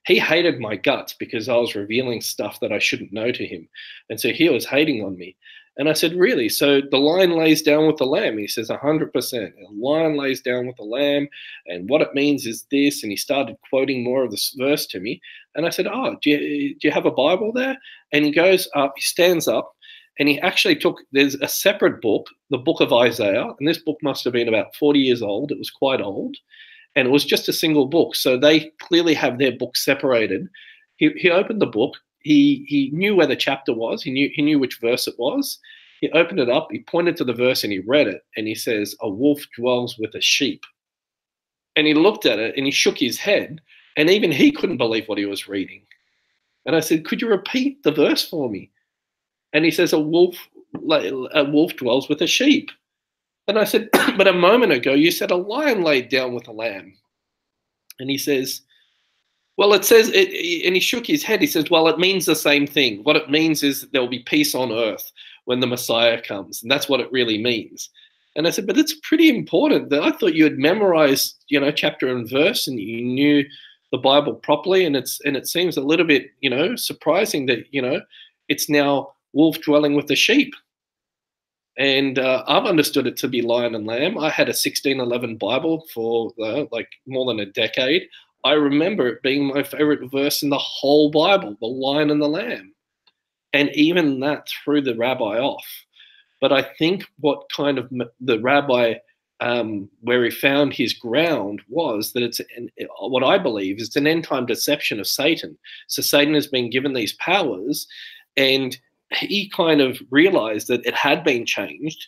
He hated my guts because I was revealing stuff that I shouldn't know to him. And so he was hating on me. And I said, really? So the lion lays down with the lamb? He says, 100%. A lion lays down with the lamb, and what it means is this. And he started quoting more of this verse to me. And I said, oh, do you have a Bible there? And he goes up, he stands up, and he actually there's a separate book, the book of Isaiah, and this book must have been about 40 years old. It was quite old. And it was just a single book. So they clearly have their book separated. He opened the book. He knew where the chapter was. He knew which verse it was. He opened it up. He pointed to the verse and he read it. And he says, a wolf dwells with a sheep. And he looked at it and he shook his head. And even he couldn't believe what he was reading. And I said, could you repeat the verse for me? And he says, a wolf dwells with a sheep. And I said, but a moment ago you said a lion laid down with a lamb. And he says, well, it says, and he shook his head. He says, well, it means the same thing. What it means is there will be peace on earth when the Messiah comes. And that's what it really means. And I said, but it's pretty important. I thought you had memorized, chapter and verse, and you knew the Bible properly. And it seems a little bit, surprising that, it's now wolf dwelling with the sheep. And I've understood it to be lion and lamb. I had a 1611 Bible for like more than a decade. I remember it being my favorite verse in the whole Bible, the lion and the lamb. And even that threw the rabbi off. But I think what kind of the rabbi, where he found his ground was that what I believe is an end time deception of Satan. So Satan has been given these powers, and he kind of realized that it had been changed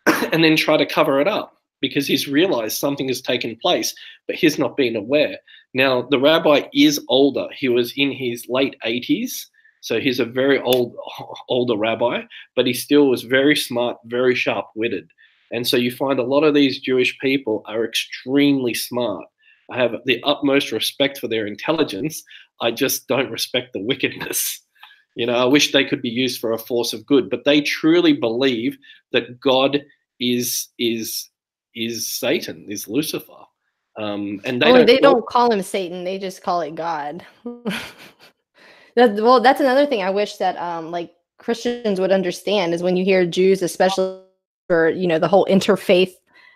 and then tried to cover it up because he's realized something has taken place, but he's not been aware. Now, the rabbi is older. He was in his late 80s, so he's a very older rabbi, but he still was very smart, very sharp-witted. And so you find a lot of these Jewish people are extremely smart. I have the utmost respect for their intelligence. I just don't respect the wickedness. I wish they could be used for a force of good, but they truly believe that God is Satan, is Lucifer. And they don't call him Satan. They just call it God. That's another thing I wish that like Christians would understand is when you hear Jews, especially for, you know, the whole interfaith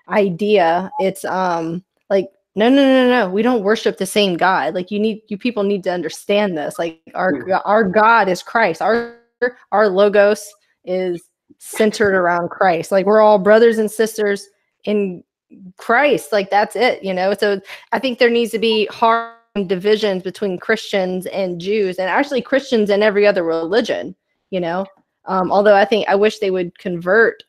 idea, it's like, no, we don't worship the same God. Like, you people need to understand this. Like, our God is Christ. Our logos is centered around Christ. Like, we're all brothers and sisters in Christ. Like, that's it, you know. So I think there needs to be hard divisions between Christians and Jews, and actually Christians and every other religion, you know. Although I wish they would convert.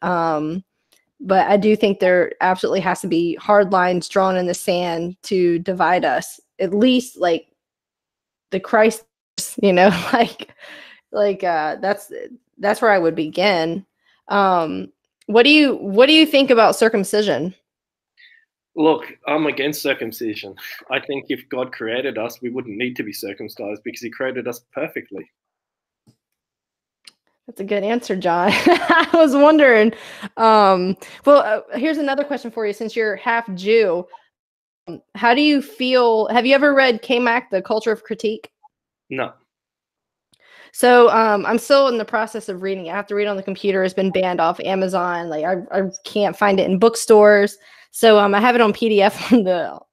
But I do think there absolutely has to be hard lines drawn in the sand to divide us. At least like the Christ, you know, that's where I would begin. What do you think about circumcision? Look, I'm against circumcision. I think if God created us, we wouldn't need to be circumcised because he created us perfectly. That's a good answer, John. I was wondering. Here's another question for you. Since you're half Jew, how do you feel? Have you ever read Kamak, The Culture of Critique? No. So I'm still in the process of reading. I have to read on the computer. It's been banned off Amazon. Like I can't find it in bookstores. So I have it on PDF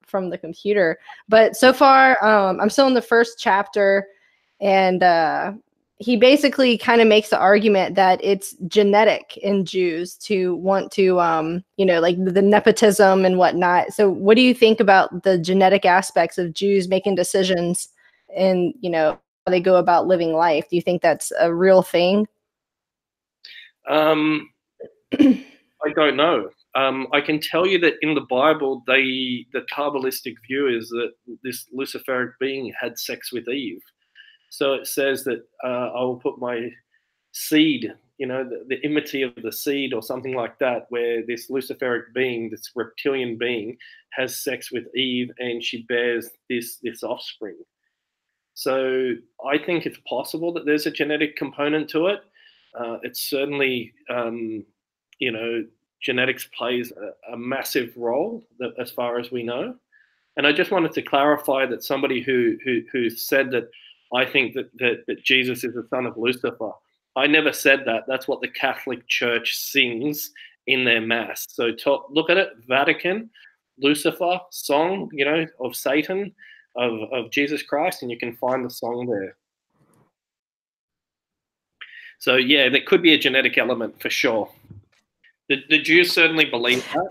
from the computer. But so far, I'm still in the first chapter, and he basically kind of makes the argument that it's genetic in Jews to want to, you know, like the nepotism and whatnot. So what do you think about the genetic aspects of Jews making decisions and, you know, how they go about living life? Do you think that's a real thing? I don't know. I can tell you that in the Bible, the Kabbalistic view is that this Luciferic being had sex with Eve. So it says that I will put my seed, you know, the enmity of the seed or something like that, where this Luciferic being, this reptilian being, has sex with Eve and she bears this offspring. So I think it's possible that there's a genetic component to it. It's certainly, you know, genetics plays a massive role as far as we know. And I just wanted to clarify that somebody who said that I think that Jesus is the son of Lucifer, I never said that. That's what the Catholic Church sings in their mass. So look at it, Vatican, Lucifer, song, you know, of Satan, of Jesus Christ, and you can find the song there. So yeah, there could be a genetic element for sure. The Jews certainly believe that.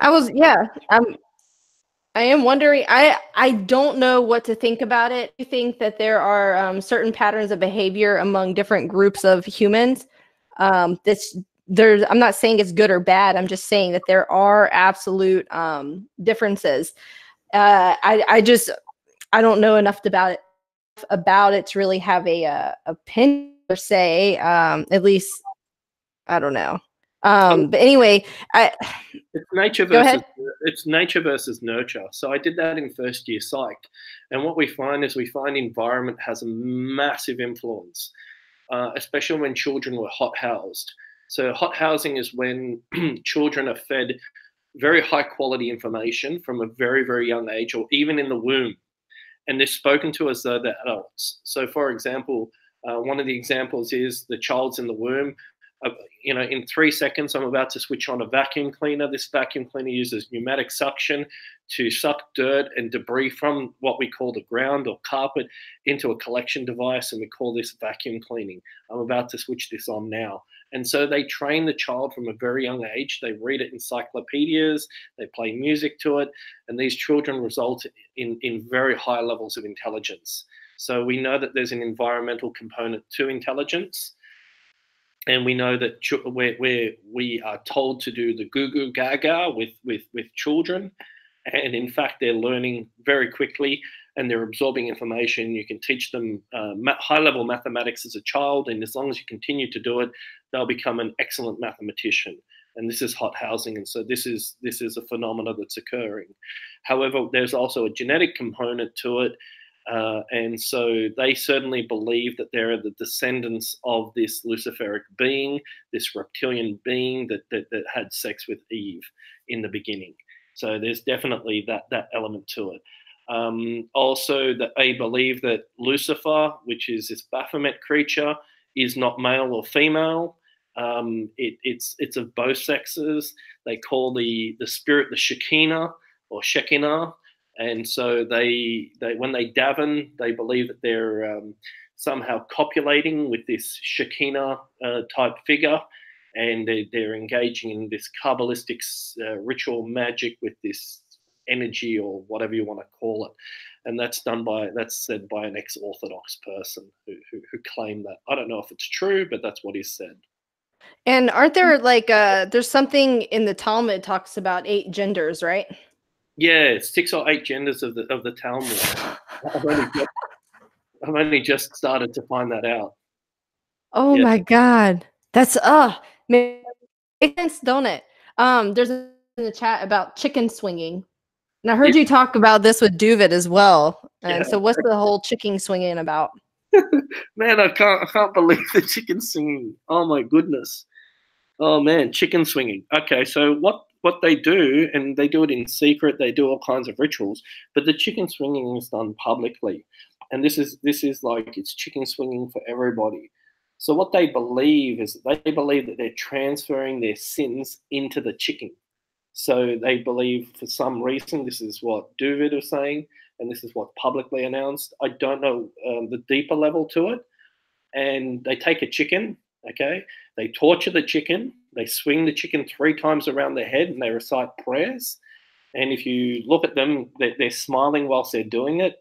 I am wondering. I don't know what to think about it. I think that there are certain patterns of behavior among different groups of humans. I'm not saying it's good or bad. I'm just saying that there are absolute differences. I don't know enough about it to really have a opinion per se. At least I don't know. But anyway, it's nature versus nurture. So I did that in first year psych, and what we find environment has a massive influence, especially when children were hot housed. So hot housing is when children are fed very high quality information from a very, very young age, or even in the womb, and they're spoken to as though they're adults. So for example, one of the examples is the child's in the womb. You know, in 3 seconds, I'm about to switch on a vacuum cleaner. This vacuum cleaner uses pneumatic suction to suck dirt and debris from what we call the ground or carpet into a collection device, and we call this vacuum cleaning. I'm about to switch this on now. And so they train the child from a very young age. They read it in encyclopedias, they play music to it, and these children result in very high levels of intelligence. So we know that there's an environmental component to intelligence. And we know that where we are told to do the goo goo gaga with children, and in fact they're learning very quickly and they're absorbing information. You can teach them high level mathematics as a child, and as long as you continue to do it, they'll become an excellent mathematician. And this is hot housing, and so this is a phenomena that's occurring. However, there's also a genetic component to it. And so they certainly believe that they're the descendants of this Luciferic being, this reptilian being that had sex with Eve in the beginning. So there's definitely that element to it. Also, that they believe that Lucifer, which is this Baphomet creature, is not male or female. It's of both sexes. They call the spirit the Shekinah or Shekinah, and so they when they daven, they believe that they're somehow copulating with this Shekinah type figure, and they're engaging in this Kabbalistic ritual magic with this energy or whatever you want to call it. And that's said by an ex-Orthodox person who claimed that. I don't know if it's true, but that's what he said. And aren't there like there's something in the Talmud talks about 8 genders, right? Yeah, 6 or 8 genders of the Talmud. I've only just started to find that out. Oh Yeah. my God. That's makes sense, don't it? There's in the chat about chicken swinging. And I heard Yeah. you talk about this with Duvid as well. And Yeah. so what's the whole chicken swinging about? Man, I can't believe the chicken singing. Oh my goodness. Oh man, chicken swinging. Okay, so what they do, and they do it in secret. They do all kinds of rituals, but the chicken swinging is done publicly, and this is like it's chicken swinging for everybody. So what they believe is they believe that they're transferring their sins into the chicken. So they believe for some reason, this is what Duvid was saying, and this is what publicly announced. I don't know the deeper level to it. And they take a chicken, okay? They torture the chicken. They swing the chicken 3 times around their head, and they recite prayers. And if you look at them, they're smiling whilst they're doing it.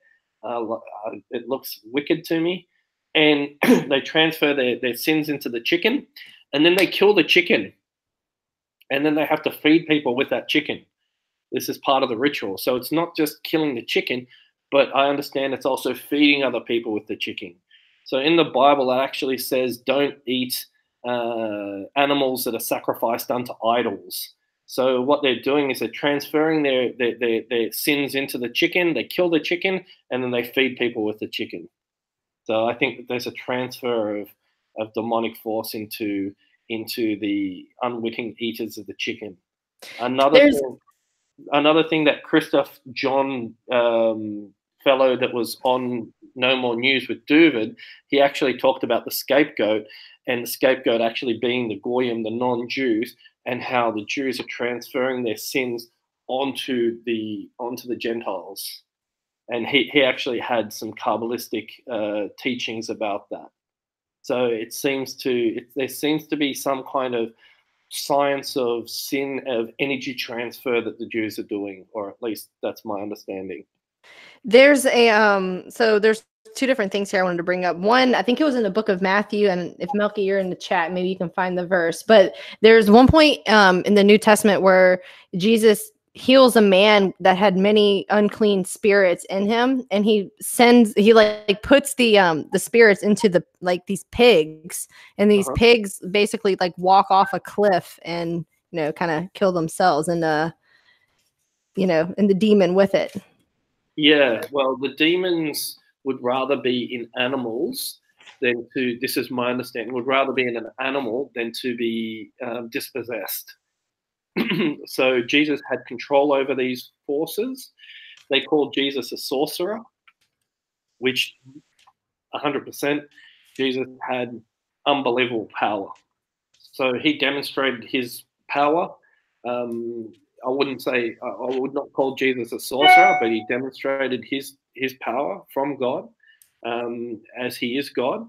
It looks wicked to me. And they transfer their sins into the chicken, and then they kill the chicken. And then they have to feed people with that chicken. This is part of the ritual. So it's not just killing the chicken, but I understand it's also feeding other people with the chicken. So in the Bible, it actually says don't eat animals that are sacrificed unto idols. So what they're doing is they're transferring their sins into the chicken. They kill the chicken, and then they feed people with the chicken. So I think that there's a transfer of demonic force into the unwitting eaters of the chicken. Another There's thing, another thing that Christoph John fellow that was on No More News with Duvid, he actually talked about the scapegoat, and the scapegoat actually being the Goyim, the non-Jews, and how the Jews are transferring their sins onto the Gentiles. And he actually had some Kabbalistic teachings about that. So there seems to be some kind of science of sin, of energy transfer that the Jews are doing, or at least that's my understanding. There's a so there's 2 different things here I wanted to bring up. One, I think it was in the book of Matthew, and if Melky, you're in the chat, maybe you can find the verse. But there's one point in the New Testament where Jesus heals a man that had many unclean spirits in him, and he like puts the spirits into these pigs, and these pigs basically like walk off a cliff and kind of kill themselves, and and the demon with it. Yeah, well, the demons would rather be in animals than to, this is my understanding, would rather be in an animal than to be dispossessed. So Jesus had control over these forces. They called Jesus a sorcerer, which 100% Jesus had unbelievable power. So he demonstrated his power. I would not call Jesus a sorcerer, but he demonstrated his power from God, as he is God.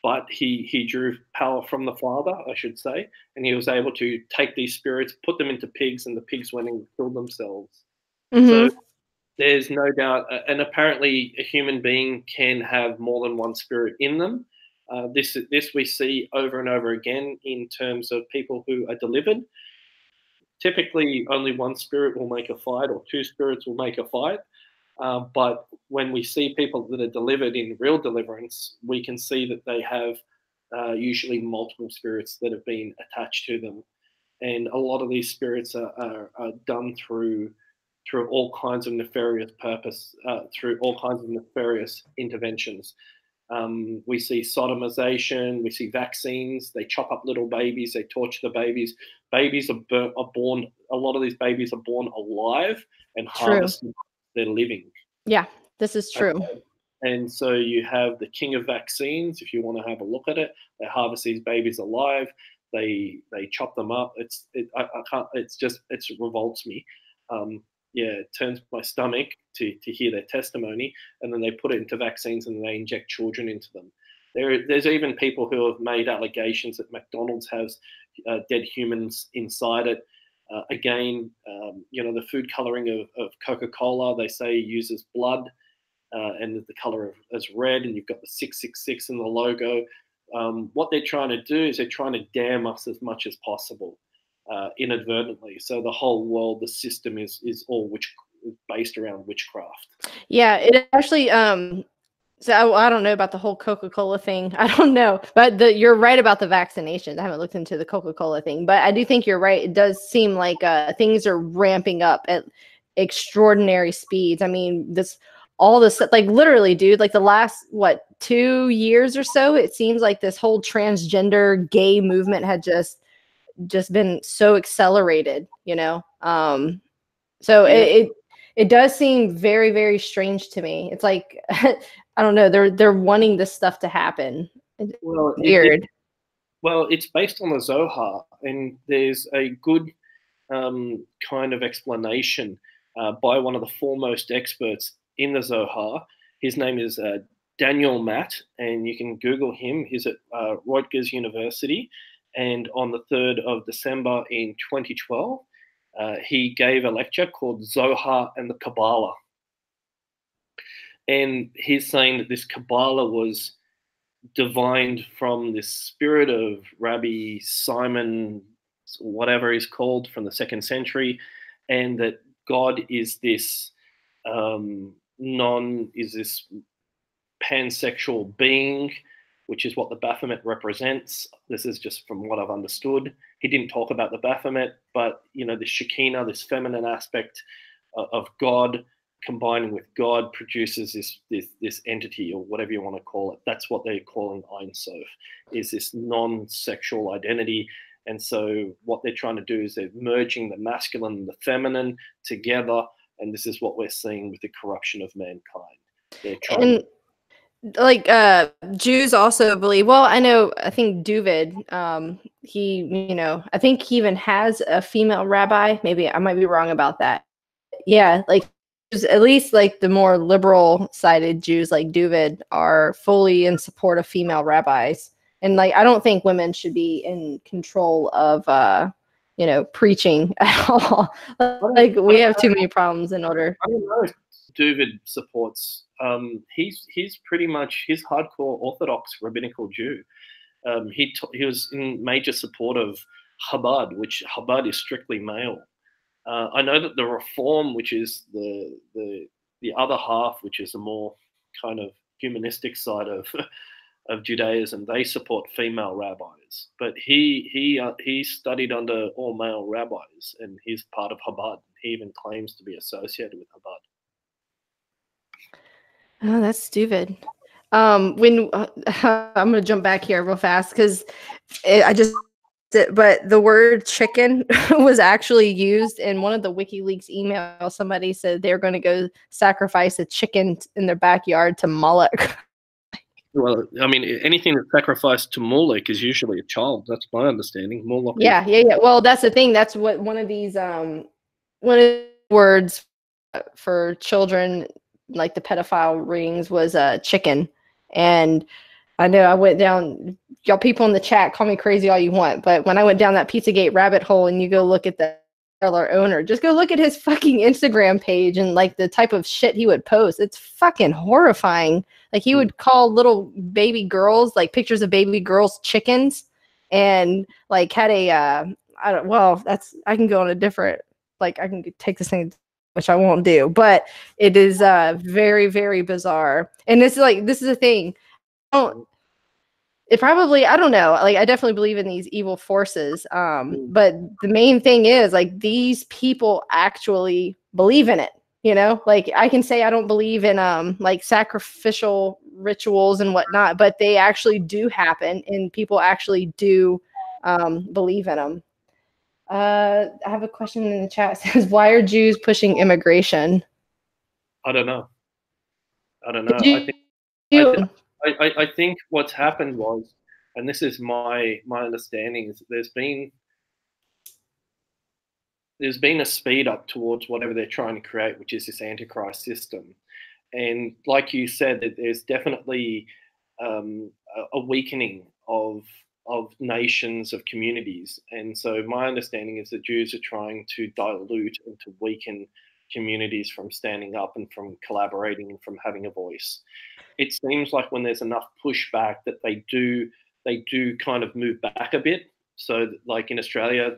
But he drew power from the Father, I should say, and he was able to take these spirits, put them into pigs, and the pigs went and killed themselves. Mm-hmm. So there's no doubt, and apparently a human being can have more than one spirit in them. This we see over and over again in terms of people who are delivered. Typically, only one spirit will make a fight, or 2 spirits will make a fight. But when we see people that are delivered in real deliverance, we can see that they have usually multiple spirits that have been attached to them. And a lot of these spirits are done through all kinds of nefarious purpose, through all kinds of nefarious interventions. We see sodomization, we see vaccines, they chop up little babies, they torture the babies. Babies are born, a lot of these babies are born alive and harvested. They're living. Yeah, this is true. Okay. And so you have the king of vaccines. If you want to have a look at it, they harvest these babies alive. They chop them up. I can't. It revolts me. Yeah, it turns my stomach to hear their testimony, and then they put it into vaccines and they inject children into them. There's even people who have made allegations that McDonald's has dead humans inside it. Again, the food coloring of Coca-Cola, they say uses blood, and the color is red, and you've got the 666 in the logo. What they're trying to do is they're trying to damn us as much as possible, inadvertently. So the whole world, the system is all based around witchcraft. Yeah, it actually so I don't know about the whole Coca-Cola thing. I don't know, but you're right about the vaccinations. I haven't looked into the Coca-Cola thing, but I do think you're right. It does seem like things are ramping up at extraordinary speeds. I mean, all this, like literally, dude, like the last 2 years or so, it seems like this whole transgender gay movement had just been so accelerated, So Yeah. it does seem very, very strange to me. It's like I don't know, they're wanting this stuff to happen. Well, Weird. it's based on the Zohar, and there's a good kind of explanation by one of the foremost experts in the Zohar. His name is Daniel Matt, and you can Google him. He's at Rutgers University, and on the 3rd of December in 2012, he gave a lecture called Zohar and the Kabbalah. And he's saying that this Kabbalah was divined from this spirit of Rabbi Simon, whatever he's called, from the 2nd century, and that God is this pansexual being, which is what the Baphomet represents. This is just from what I've understood. He didn't talk about the Baphomet, but the Shekinah, this feminine aspect of God, combining with God, produces this entity, or whatever you want to call it. That's what they're calling Ein Sof, is this non-sexual identity. And so what they're trying to do is they're merging the masculine and the feminine together, and this is what we're seeing with the corruption of mankind. They're trying like Jews also believe, well, I think Duvid, he, I think he even has a female rabbi. Maybe I might be wrong about that. Yeah, like at least like the more liberal sided Jews like Duvid are fully in support of female rabbis. And like I don't think women should be in control of preaching at all. Like we have too many problems in order. I don't know if Duvid supports. He's pretty much hardcore Orthodox rabbinical Jew. He was in major support of Chabad, which Chabad is strictly male. I know that the Reform, which is the other half, which is a more kind of humanistic side of Judaism, they support female rabbis. But he studied under all male rabbis, and he's part of Chabad. He even claims to be associated with Chabad. Oh, that's stupid. When I'm gonna jump back here real fast because but the word chicken was actually used in one of the WikiLeaks emails. Somebody said they're going to go sacrifice a chicken in their backyard to Moloch. Well, I mean, anything that's sacrificed to Moloch is usually a child. That's my understanding. Moloch. Yeah. Well, that's the thing. That's what one of these one of the words for children, like the pedophile rings, was chicken. And I know I went down, y'all people in the chat call me crazy all you want, but when I went down that Pizzagate rabbit hole and you go look at the owner, just go look at his fucking Instagram page and like the type of shit he would post. It's fucking horrifying. Like he would call little baby girls, like pictures of baby girls, chickens, and like had I can go on a different, like I can take this thing, which I won't do, but it is very, very bizarre. And this is the thing. I don't know. Like I definitely believe in these evil forces. But the main thing is like these people actually believe in it. Like I can say I don't believe in like sacrificial rituals and whatnot, but they actually do happen, and people actually do believe in them. I have a question in the chat. It says, "Why are Jews pushing immigration?" I don't know. I think you? I think what's happened was, and this is my understanding, is that there's been a speed up towards whatever they're trying to create, which is this antichrist system. And like you said, that there's definitely a weakening of nations, of communities. And so my understanding is that Jews are trying to dilute and to weaken communities from standing up and from collaborating and from having a voice. It seems like when there's enough pushback that they do kind of move back a bit. So, like in Australia,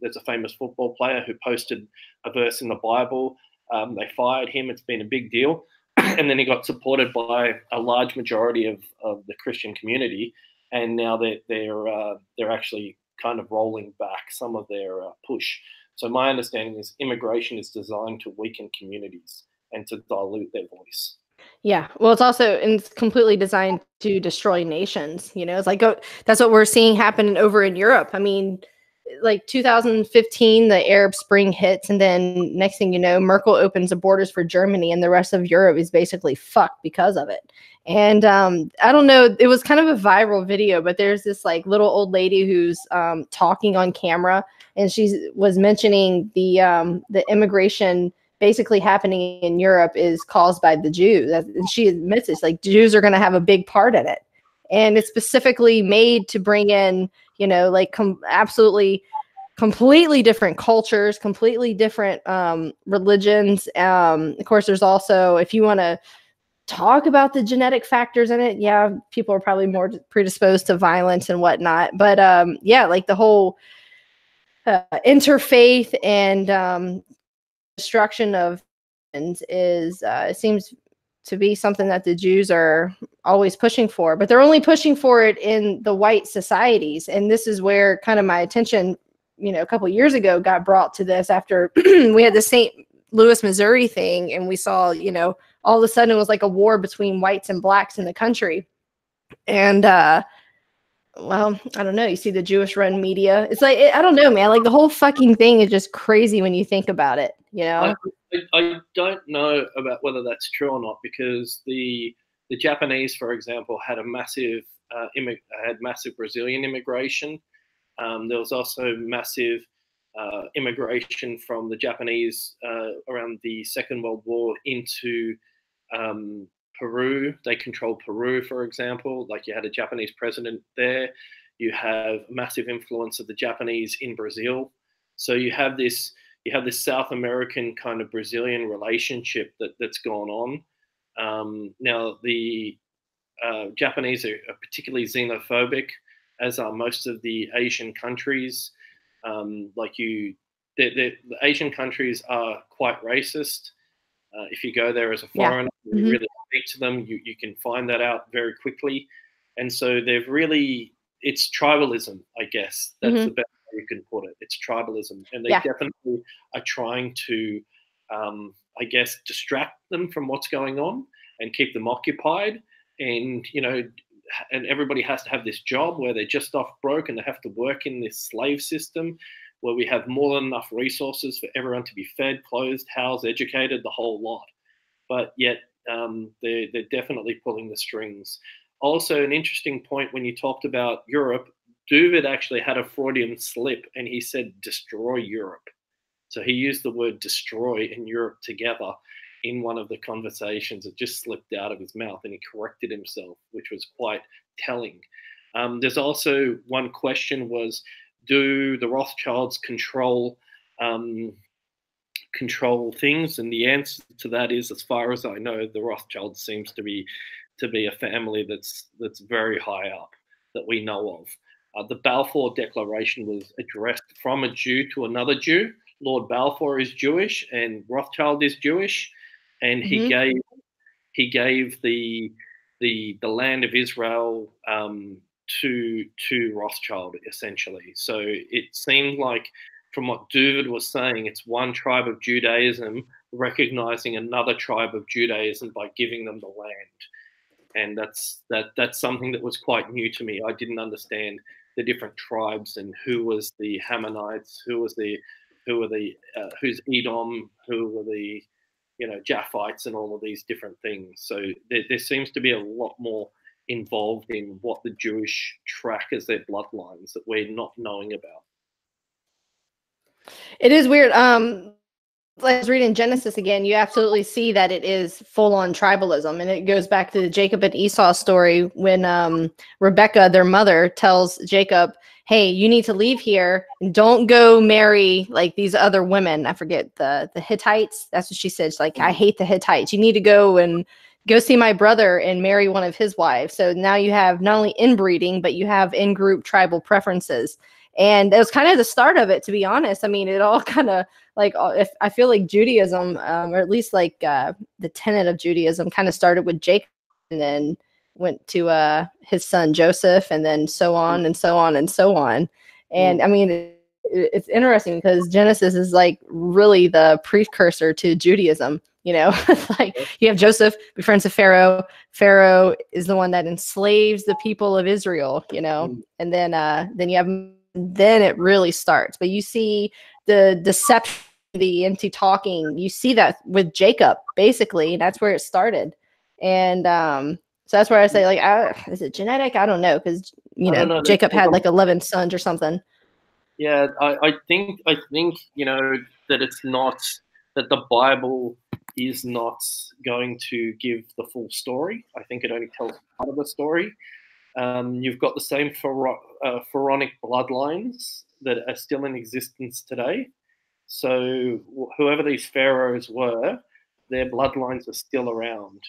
there's a famous football player who posted a verse in the Bible. They fired him. It's been a big deal, and then he got supported by a large majority of the Christian community, and now they're actually kind of rolling back some of their push. So my understanding is immigration is designed to weaken communities and to dilute their voice. Yeah. Well, it's completely designed to destroy nations. It's like, that's what we're seeing happen over in Europe. I mean, like 2015, the Arab Spring hits, and then next thing you know, Merkel opens the borders for Germany, and the rest of Europe is basically fucked because of it. And I don't know, it was kind of a viral video, but there's this like little old lady who's talking on camera, and she was mentioning the immigration basically happening in Europe is caused by the Jews. And she admits this, like Jews are going to have a big part in it. And it's specifically made to bring in, like absolutely completely different cultures, completely different religions. Of course, there's also, if you want to talk about the genetic factors in it, yeah, people are probably more predisposed to violence and whatnot. But yeah, like the whole interfaith and destruction of is it seems to be something that the Jews are always pushing for, but they're only pushing for it in the white societies. And this is where kind of my attention, a couple of years ago got brought to this after we had the St. Louis, Missouri thing. And we saw, all of a sudden it was like a war between whites and blacks in the country. And, well, I don't know. You see the Jewish run media. It's like, I don't know, man. Like the whole fucking thing is just crazy when you think about it, I don't know about whether that's true or not, because the Japanese, for example, had a massive massive Brazilian immigration. There was also massive immigration from the Japanese around the Second World War into Peru. They controlled Peru, for example. Like you had a Japanese president there. You have massive influence of the Japanese in Brazil. So you have this South American kind of Brazilian relationship that's gone on. Now the Japanese are particularly xenophobic, as are most of the Asian countries. The Asian countries are quite racist. If you go there as a foreigner, you really speak to them, you can find that out very quickly. And so it's tribalism, I guess. That's the best way you can put it. It's tribalism. And they definitely are trying to, I guess, distract them from what's going on and keep them occupied. And, and everybody has to have this job where they're just off broke and they have to work in this slave system where we have more than enough resources for everyone to be fed, clothed, housed, educated, the whole lot. But yet they're definitely pulling the strings. Also, an interesting point when you talked about Europe, David actually had a Freudian slip and he said, destroy Europe. So he used the word destroy and Europe together in one of the conversations. It just slipped out of his mouth and he corrected himself, which was quite telling. There's also one question was, do the Rothschilds control things? And the answer to that is, as far as I know, the Rothschilds seems to be a family that's very high up that we know of. The Balfour Declaration was addressed from a Jew to another Jew. Lord Balfour is Jewish and Rothschild is Jewish, and he gave the land of Israel to Rothschild, essentially. So it seemed like, from what David was saying, it's one tribe of Judaism recognizing another tribe of Judaism by giving them the land. And that's something that was quite new to me. I didn't understand the different tribes and who was the Hammonites, who's Edom, who were the Japhites and all of these different things. So there seems to be a lot more involved in what the Jewish track as their bloodlines that we're not knowing about. It is weird. Like I was reading Genesis again, you absolutely see that it is full on tribalism. And it goes back to the Jacob and Esau story when Rebecca, their mother, tells Jacob, hey, you need to leave here and don't go marry like these other women. I forget the Hittites. That's what she said. She's like, I hate the Hittites. You need to go and go see my brother and marry one of his wives. So now you have not only inbreeding, but you have in-group tribal preferences. And it was kind of the start of it, to be honest. I mean, it all kind of like, if I feel like Judaism, or at least like the tenet of Judaism, kind of started with Jacob and then went to his son Joseph, and then so on and so on and so on. And I mean, it's interesting because Genesis is like really the precursor to Judaism. Like you have Joseph be friends with Pharaoh. Pharaoh is the one that enslaves the people of Israel. And then you have. Then it really starts. But you see the deception, the empty talking. You see that with Jacob, basically. And that's where it started. And so that's where I say, like, is it genetic? I don't know, because Jacob had like 11 sons or something. Yeah, I think that it's not, that the Bible is not going to give the full story. I think it only tells part of the story. You've got the same pharaonic bloodlines that are still in existence today. So whoever these pharaohs were, their bloodlines are still around.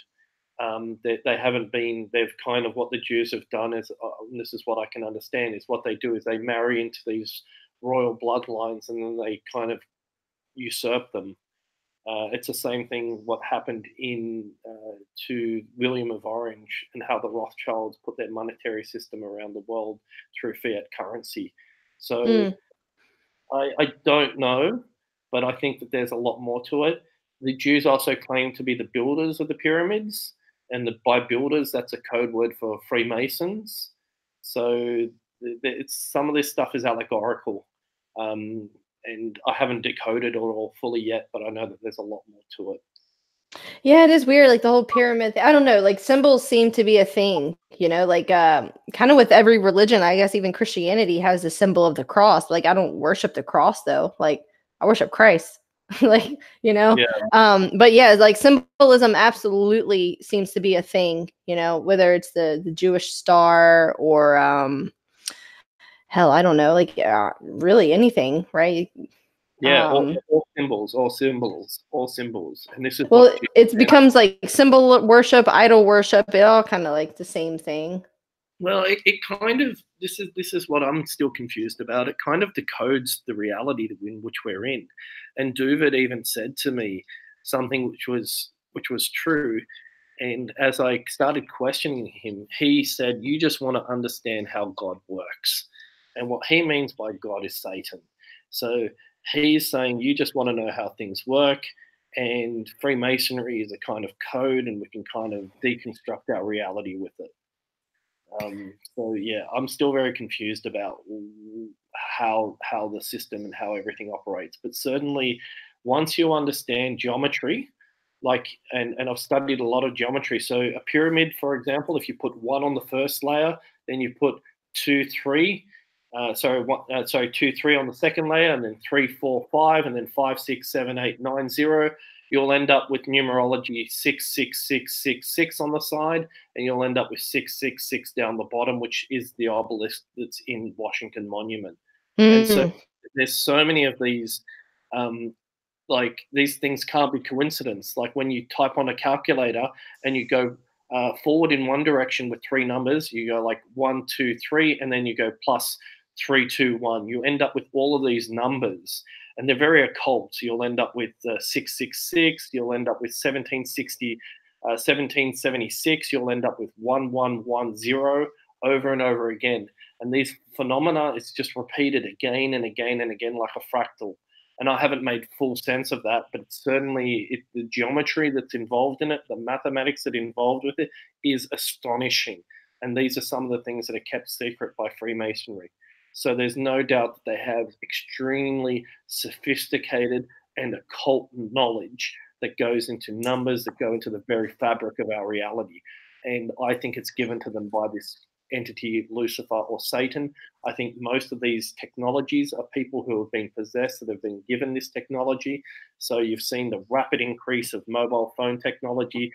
They haven't been, they've kind of, what the Jews have done is, and this is what I can understand, is what they do is they marry into these royal bloodlines and then they kind of usurp them. It's the same thing what happened to William of Orange and how the Rothschilds put their monetary system around the world through fiat currency. So I don't know, but I think that there's a lot more to it. The Jews also claim to be the builders of the pyramids, and by builders, that's a code word for Freemasons. So some of this stuff is allegorical. And I haven't decoded it all fully yet, but I know that there's a lot more to it. Yeah, it is weird. Like the whole pyramid. I don't know. Like symbols seem to be a thing, like kind of with every religion. I guess even Christianity has the symbol of the cross. Like I don't worship the cross though. Like I worship Christ. Like, Yeah. But yeah, like symbolism absolutely seems to be a thing, whether it's the Jewish star or hell, I don't know, like really anything, right? Yeah, all symbols. And this is it becomes like symbol worship, idol worship, it all kind of like the same thing. Well, it kind of, this is what I'm still confused about. It kind of decodes the reality in which we're in. And Duvid even said to me something which was true. And as I started questioning him, he said, you just want to understand how God works. And what he means by God is Satan. So he's saying you just want to know how things work, and Freemasonry is a kind of code, and we can kind of deconstruct our reality with it. So yeah, I'm still very confused about how the system and how everything operates. But certainly, once you understand geometry, and I've studied a lot of geometry. So a pyramid, for example, if you put 1 on the first layer, then you put 2, 3. 2, 3 on the second layer, and then 3, 4, 5, and then 5, 6, 7, 8, 9, 0. You'll end up with numerology 6, 6, 6, 6, 6 on the side, and you'll end up with 6, 6, 6 down the bottom, which is the obelisk that's in Washington Monument. And so there's so many of these, these things can't be coincidence. Like when you type on a calculator and you go forward in one direction with 3 numbers, you go like 1, 2, 3, and then you go plus 3, 2, 1. You end up with all of these numbers, and they're very occult. So you'll end up with 666. You'll end up with 1760, 1776. You'll end up with 1110 over and over again. And these phenomena is just repeated again and again and again like a fractal. And I haven't made full sense of that, but certainly the geometry that's involved in it, the mathematics that involved with it is astonishing. And these are some of the things that are kept secret by Freemasonry. So there's no doubt that they have extremely sophisticated and occult knowledge that goes into numbers, that go into the very fabric of our reality. And I think it's given to them by this entity, Lucifer or Satan. I think most of these technologies are people who have been possessed, that have been given this technology. So you've seen the rapid increase of mobile phone technology,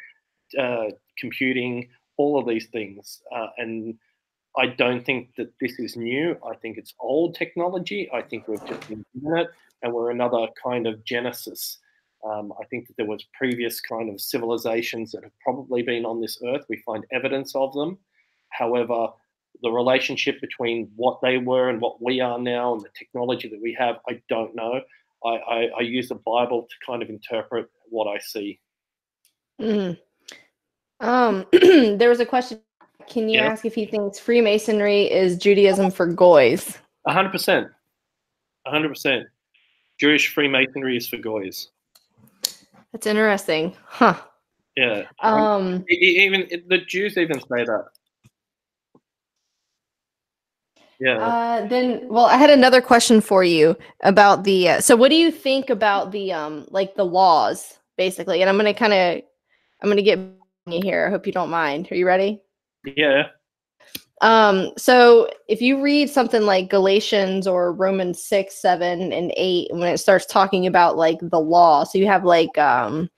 computing, all of these things. And I don't think that this is new. I think it's old technology. I think we've just been given it, and we're another kind of genesis. I think that there was previous kind of civilizations that have probably been on this earth. We find evidence of them. However, the relationship between what they were and what we are now and the technology that we have, I don't know. I use the Bible to kind of interpret what I see. Mm. There was a question. Can you Yeah, ask if he thinks Freemasonry is Judaism for goys? 100%. 100%. Jewish Freemasonry is for goys. That's interesting. Huh. Yeah. Even the Jews even say that. Yeah. Then, well, I had another question for you about the. So, what do you think about the like the laws, basically? And I'm gonna get you here. I hope you don't mind. Are you ready? Yeah. So if you read something like Galatians or Romans 6, 7, and 8, when it starts talking about like the law, so you have like the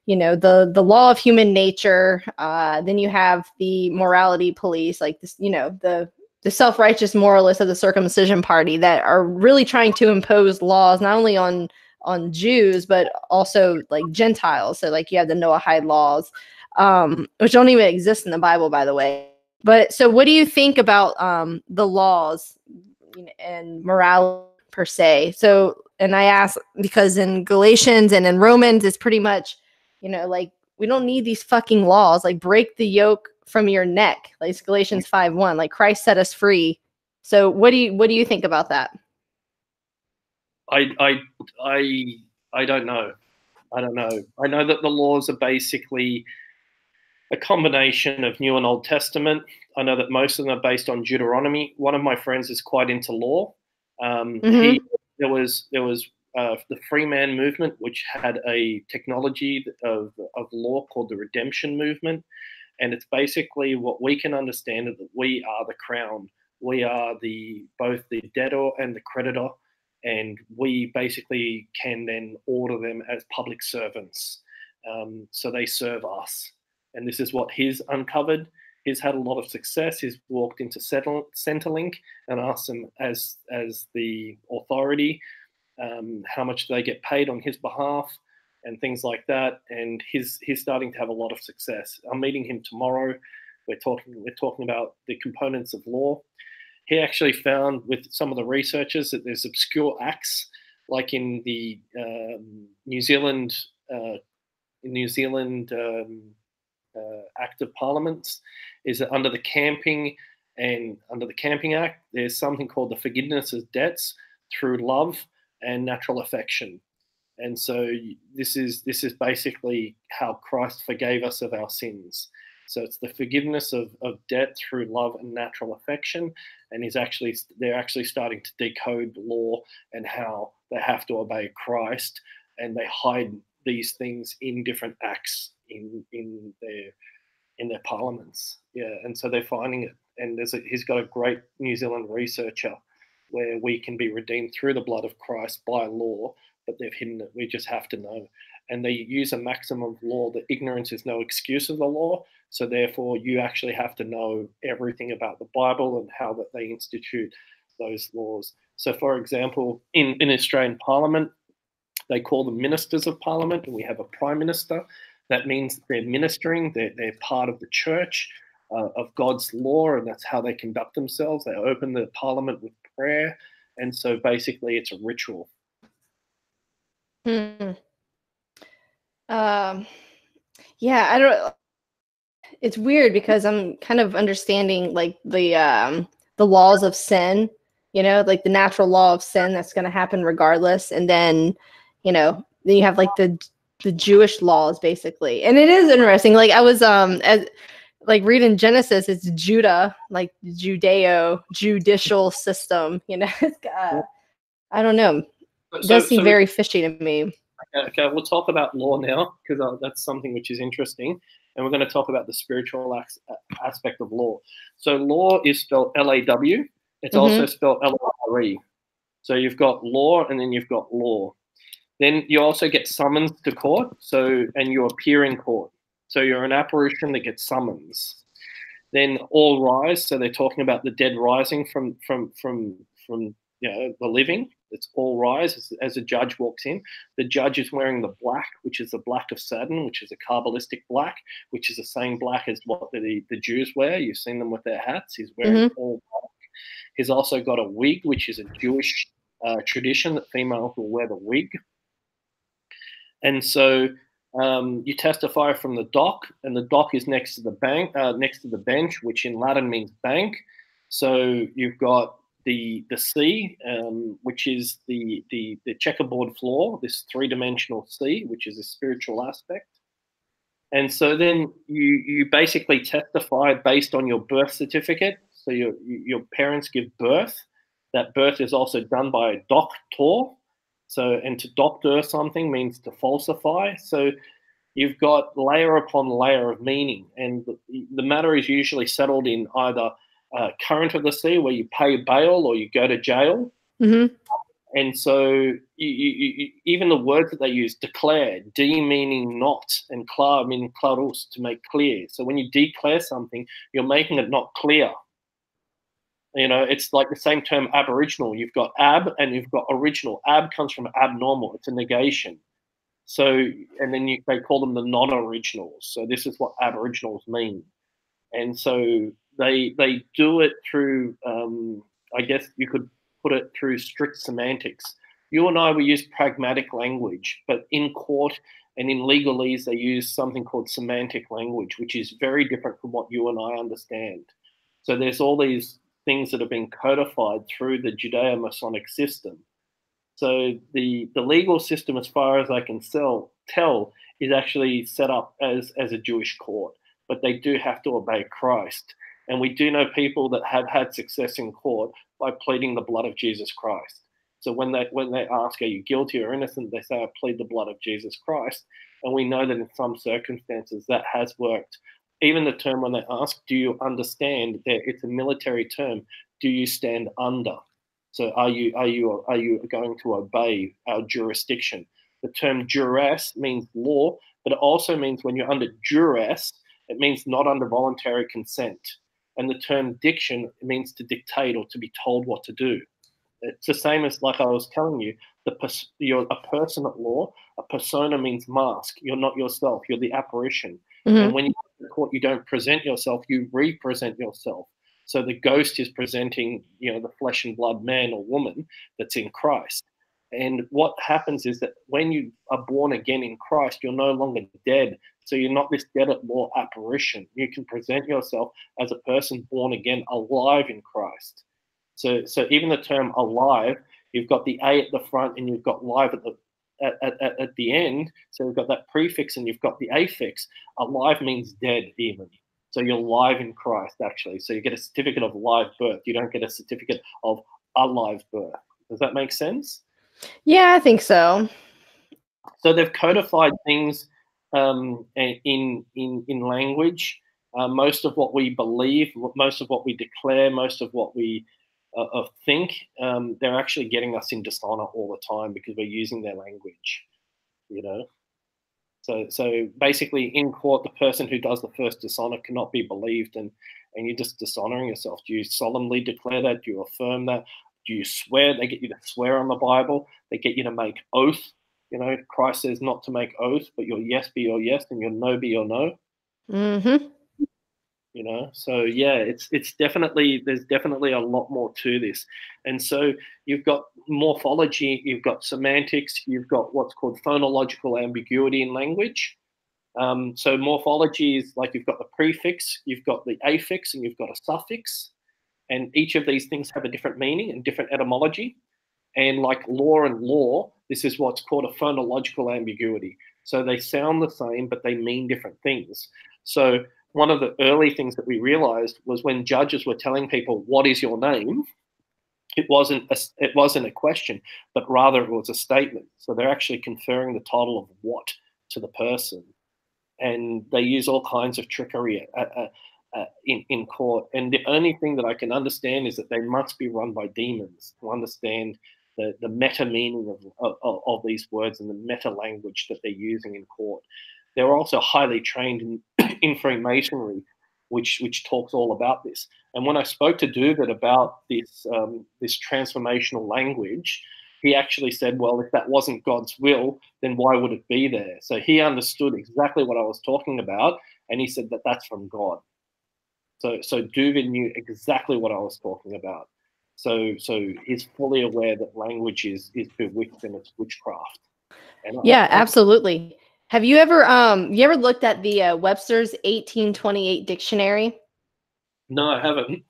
law of human nature, then you have the morality police, like this, the self-righteous moralists of the circumcision party that are really trying to impose laws not only on Jews but also like Gentiles. So like you have the Noahide laws, which don't even exist in the Bible, by the way. But so what do you think about the laws and morality per se? So, and I ask because in Galatians and in Romans, it's pretty much, like we don't need these fucking laws. Like break the yoke from your neck. Like it's Galatians 5:1. Like Christ set us free. So what do you think about that? I don't know. I don't know. I know that the laws are basically a combination of New and Old Testament. I know that most of them are based on Deuteronomy. One of my friends is quite into law. Mm-hmm. There was the free man movement, which had a technology of law called the redemption movement. And it's basically what we can understand is that we are the crown. We are both the debtor and the creditor. And we basically can then order them as public servants. So they serve us. And this is what he's uncovered. He's had a lot of success. He's walked into Centrelink and asked them as the authority how much they get paid on his behalf and things like that. And he's starting to have a lot of success. I'm meeting him tomorrow. We're talking about the components of law. He actually found with some of the researchers that there's obscure acts, like in the New Zealand Act of Parliaments, is that under the Camping Act, there's something called the forgiveness of debts through love and natural affection. And so this is basically how Christ forgave us of our sins. So it's the forgiveness of debt through love and natural affection. And they're actually starting to decode law and how they have to obey Christ, and they hide these things in different acts in their parliaments. Yeah, and so they're finding it. And he's got a great New Zealand researcher where we can be redeemed through the blood of Christ by law, but they've hidden it. We just have to know. And they use a maxim of law that ignorance is no excuse of the law. So therefore, you actually have to know everything about the Bible and how that they institute those laws. So, for example, in Australian Parliament, they call them ministers of Parliament, and we have a Prime Minister. That means they're ministering, they're part of the church of God's law, and that's how they conduct themselves. They open the Parliament with prayer, and so basically it's a ritual. Yeah, I don't. It's weird because I'm kind of understanding like the laws of sin, like the natural law of sin that's going to happen regardless, and then then you have like the Jewish laws basically, and it is interesting. Like I was like reading Genesis, it's Judah, like Judeo-judicial system. I don't know. It does seem very fishy to me. Okay, we'll talk about law now because that's something which is interesting, and we're going to talk about the spiritual aspect of law. So law is spelled L-A-W. It's also spelled L-O-R-E. So you've got law, and then you've got law. Then you also get summons to court. And you appear in court. So you're an apparition that gets summons. Then all rise. So they're talking about the dead rising from the living. It's all rise as a judge walks in. The judge is wearing the black, which is the black of Satan, which is a Kabbalistic black, which is the same black as what the Jews wear. You've seen them with their hats. He's wearing all black. He's also got a wig, which is a Jewish tradition that females will wear the wig. And so you testify from the dock, and the dock is next to the next to the bench, which in Latin means bank. So you've got the sea, which is the checkerboard floor, this three-dimensional sea, which is a spiritual aspect. And so then you basically testify based on your birth certificate. So your parents give birth. That birth is also done by a doctor. And to doctor something means to falsify. So you've got layer upon layer of meaning, and the matter is usually settled in either current of the sea, where you pay bail or you go to jail. And so even the words that they use, declare, de meaning not, and klar meaning klarus, to make clear. So when you declare something, you're making it not clear. It's like the same term aboriginal. You've got ab and you've got original. Ab comes from abnormal. It's a negation. So, and then they call them the non-originals. So this is what aboriginals mean. And so they do it through, I guess you could put it through strict semantics. You and I, we use pragmatic language, but in court and in legalese, they use something called semantic language, which is very different from what you and I understand. So there's all these things that have been codified through the Judeo-Masonic system. So the legal system, as far as I can tell, is actually set up as a Jewish court, but they do have to obey Christ. And we do know people that have had success in court by pleading the blood of Jesus Christ. So when they ask, are you guilty or innocent, they say, I plead the blood of Jesus Christ. And we know that in some circumstances that has worked. Even the term when they ask, do you understand, it's a military term, do you stand under? So are you going to obey our jurisdiction? The term duress means law, but it also means when you're under duress, it means not under voluntary consent. And the term diction means to dictate or to be told what to do. It's the same as, like I was telling you, you're a person at law. A persona means mask. You're not yourself. You're the apparition. And when you go to court, you don't present yourself. You represent yourself. So the ghost is presenting, the flesh and blood man or woman that's in Christ. And what happens is that when you are born again in Christ, you're no longer dead. So you're not this dead at law apparition. You can present yourself as a person born again, alive in Christ. So even the term alive, you've got the A at the front and you've got live at the end. So you've got that prefix and you've got the affix. Alive means dead even. So you're live in Christ, actually. So you get a certificate of live birth. You don't get a certificate of alive birth. Does that make sense? Yeah, I think so. So they've codified things in language. Most of what we believe, most of what we declare, most of what we think, they're actually getting us in dishonor all the time because we're using their language, So basically, in court, the person who does the first dishonor cannot be believed, and you're just dishonoring yourself. Do you solemnly declare that? Do you affirm that? Do you swear? They get you to swear on the Bible. They get you to make oath. Christ says not to make oath, but your yes be your yes and your no be your no. So yeah, it's definitely, there's definitely a lot more to this. And so you've got morphology, you've got semantics, you've got what's called phonological ambiguity in language. So morphology is like you've got the prefix, you've got the affix, and you've got a suffix. And each of these things have a different meaning and different etymology. And like law and law, this is what's called a phonological ambiguity. So they sound the same, but they mean different things. So one of the early things that we realized was when judges were telling people, what is your name? It wasn't a question, but rather it was a statement. So they're actually conferring the title of what to the person, and they use all kinds of trickery in court. And the only thing that I can understand is that they must be run by demons to understand the meta meaning of these words and the meta language that they're using in court. They're also highly trained in Freemasonry, which talks all about this. And when I spoke to Duvid about this transformational language, he actually said, well, if that wasn't God's will, then why would it be there? So he understood exactly what I was talking about, and he said that that's from God. So Duvid knew exactly what I was talking about. So he's fully aware that language is bewitched and it's witchcraft. And Yeah, absolutely. Have you ever looked at the Webster's 1828 dictionary? No, I haven't.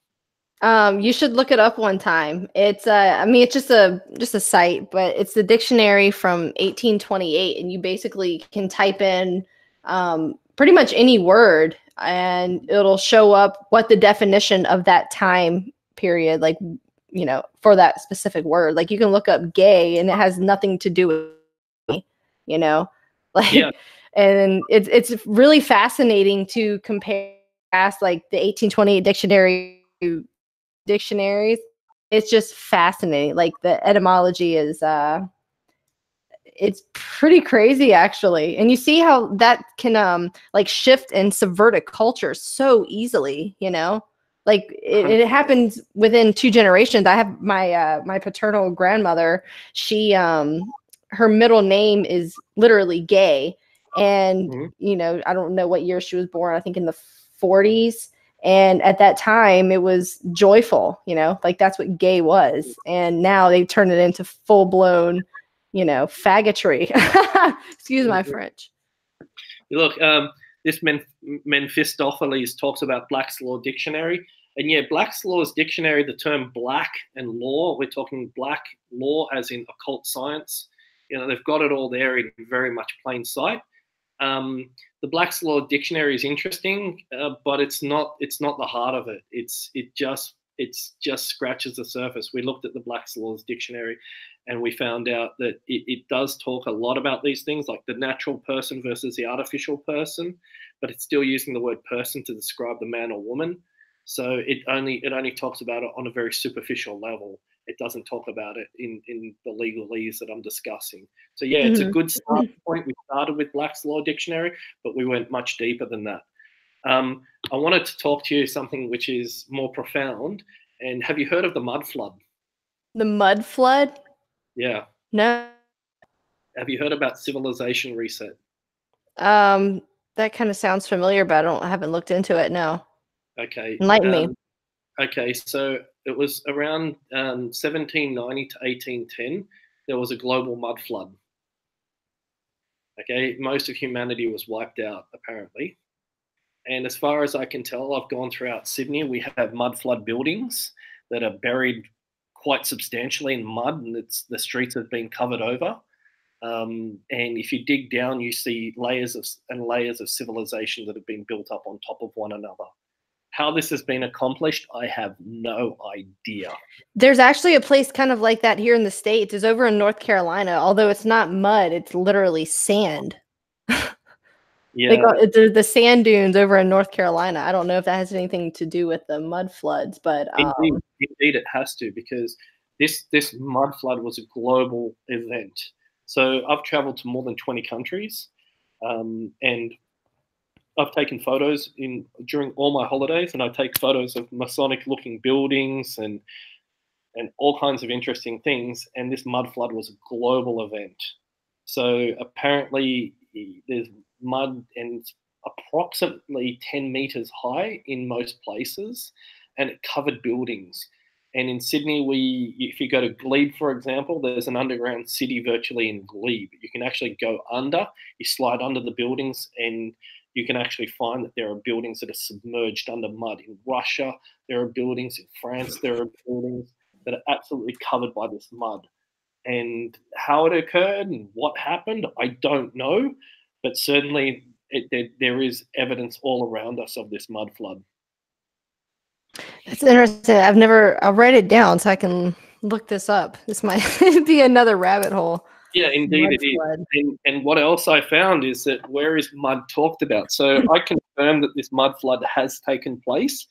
You should look it up one time. It's I mean it's just a site, but it's the dictionary from 1828, and you basically can type in pretty much any word and it'll show up what the definition of that time period, like, you know, for that specific word. Like you can look up gay and it has nothing to do with me, you know, like, Yeah. and it's really fascinating to compare like the 1828 dictionaries. It's just fascinating. Like the etymology is it's pretty crazy actually. And you see how that can like shift and subvert a culture so easily, you know? Like it happens within 2 generations. I have my paternal grandmother, she her middle name is literally Gay. And you know, I don't know what year she was born, I think in the 40s. And at that time, it was joyful, you know, like that's what gay was. And now they turned it into full blown, you know, faggotry. Excuse my French. Look, this Mephistopheles talks about Black's Law Dictionary. And yeah, Black's Law's Dictionary, the term black and law, we're talking black law as in occult science. You know, they've got it all there in very much plain sight. The Black's Law Dictionary is interesting, but it's not the heart of it. It just scratches the surface. We looked at the Black's Laws Dictionary, and we found out that it does talk a lot about these things, like the natural person versus the artificial person, but it's still using the word person to describe the man or woman. So it only talks about it on a very superficial level. It doesn't talk about it in the legalese that I'm discussing. So yeah, it's a good start point. We started with Black's Law Dictionary, but we went much deeper than that. I wanted to talk to you something which is more profound. And have you heard of the mud flood? The mud flood? Yeah. No. Have you heard about civilization reset? That kind of sounds familiar, but I haven't looked into it. No. Okay. Enlighten me. Okay, so it was around 1790 to 1810. There was a global mud flood. Okay, most of humanity was wiped out, apparently. And as far as I can tell, I've gone throughout Sydney. We have mud flood buildings that are buried quite substantially in mud, and the streets have been covered over. And if you dig down, you see layers and layers of civilization that have been built up on top of one another. How this has been accomplished, I have no idea. There's actually a place kind of like that here in the States. It's over in North Carolina, although it's not mud, it's literally sand. Yeah. They got the sand dunes over in North Carolina. I don't know if that has anything to do with the mud floods, but indeed it has to, because this mud flood was a global event. So I've traveled to more than 20 countries, and I've taken photos during all my holidays, and I take photos of Masonic-looking buildings and all kinds of interesting things. And this mud flood was a global event. So apparently there's mud, and it's approximately 10 meters high in most places, and it covered buildings. And in Sydney, if you go to Glebe, for example, there's an underground city virtually in Glebe. You can actually go under, you slide under the buildings, and you can actually find that there are buildings that are submerged under mud. In Russia, there are buildings. In France, there are buildings that are absolutely covered by this mud. And how it occurred and what happened, I don't know. But certainly there is evidence all around us of this mud flood. That's interesting. I'll write it down so I can look this up. This might be another rabbit hole. Yeah, indeed Mud it is. flood. And what else I found is that where is mud talked about? So I confirmed that this mud flood has taken place,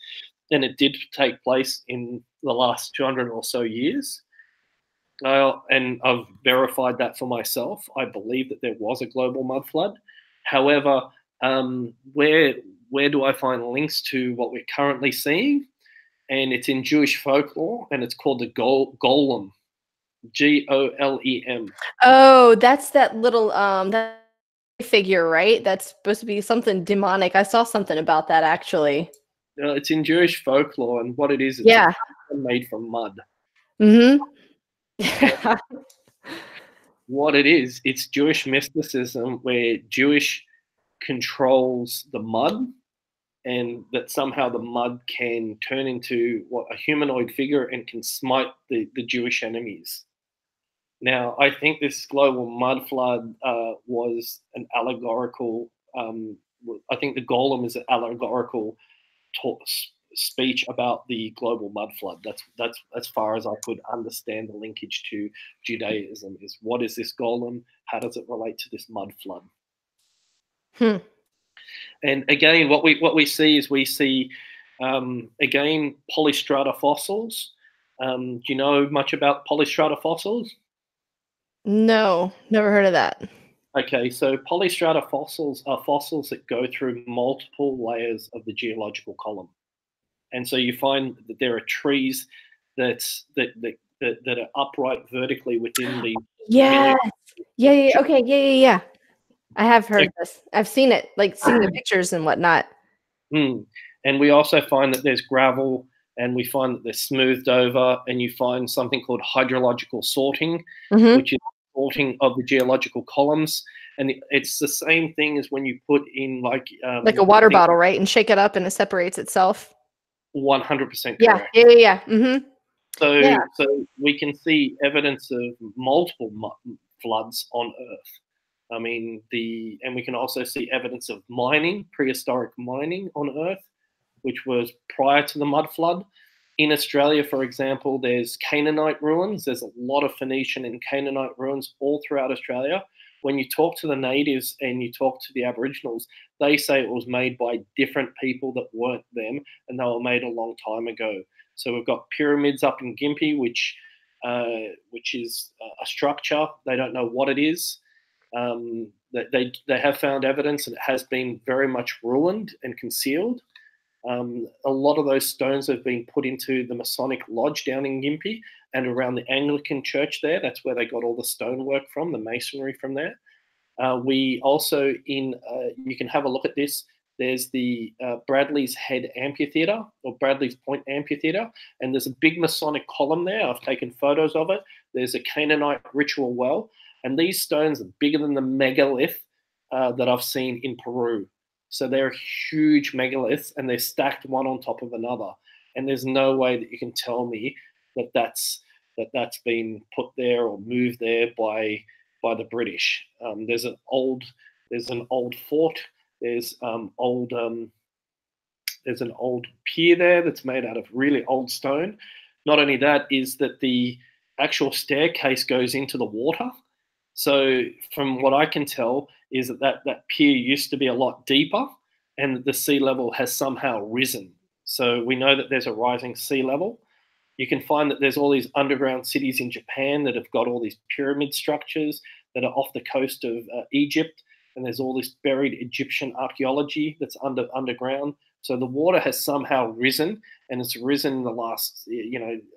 and it did take place in the last 200 or so years. And I've verified that for myself. I believe that there was a global mud flood. However, where do I find links to what we're currently seeing? And it's in Jewish folklore, and it's called the golem, Golem. Oh, that's that little that figure, right? That's supposed to be something demonic. I saw something about that actually. It's in Jewish folklore, and what it is, it's Yeah. made from mud. Mm-hmm. What it is, it's Jewish mysticism where Jewish controls the mud, and that somehow the mud can turn into what a humanoid figure and can smite the Jewish enemies. Now, I think this global mud flood was an allegorical. I think the golem is an allegorical speech about the global mud flood. That's as far as I could understand the linkage to Judaism. Is what is this golem? How does it relate to this mud flood? And again, what we see is again polystrata fossils. Do you know much about polystrata fossils? No, never heard of that. Okay, so polystrata fossils are fossils that go through multiple layers of the geological column, and so you find that there are trees that are upright vertically within the Yeah. Yeah. Okay. Yeah. I have heard this. I've seen it, like seen the pictures and whatnot. And we also find that there's gravel, and we find that they're smoothed over, and you find something called hydrological sorting, which is sorting of the geological columns. And it's the same thing as when you put in like a water bottle, right? And shake it up and it separates itself. 100% correct. Yeah. So we can see evidence of multiple floods on Earth. I mean, and we can also see evidence of mining, prehistoric mining on Earth, which was prior to the mud flood. In Australia, for example, there's Canaanite ruins. There's a lot of Phoenician and Canaanite ruins all throughout Australia. When you talk to the natives and you talk to the Aboriginals, they say it was made by different people that weren't them, and they were made a long time ago. So we've got pyramids up in Gympie, which is a structure. They don't know what it is. They have found evidence, and it has been very much ruined and concealed. A lot of those stones have been put into the Masonic Lodge down in Gympie and around the Anglican Church there. That's where they got all the stonework from, the masonry from there. We also, you can have a look at this, there's the Bradley's Head Amphitheatre, or Bradley's Point Amphitheatre, and there's a big Masonic column there. I've taken photos of it. There's a Canaanite ritual well, and these stones are bigger than the megalith that I've seen in Peru. So they're huge megaliths, and they're stacked one on top of another. And there's no way that you can tell me that that's been put there or moved there by the British. There's an old fort. There's an old pier there that's made out of really old stone. Not only that, is that the actual staircase goes into the water. So from what I can tell is that pier used to be a lot deeper, and the sea level has somehow risen. So we know that there's a rising sea level. You can find that there's all these underground cities in Japan that have got all these pyramid structures that are off the coast of Egypt, and there's all this buried Egyptian archaeology that's underground. So the water has somehow risen, and it's risen in the last,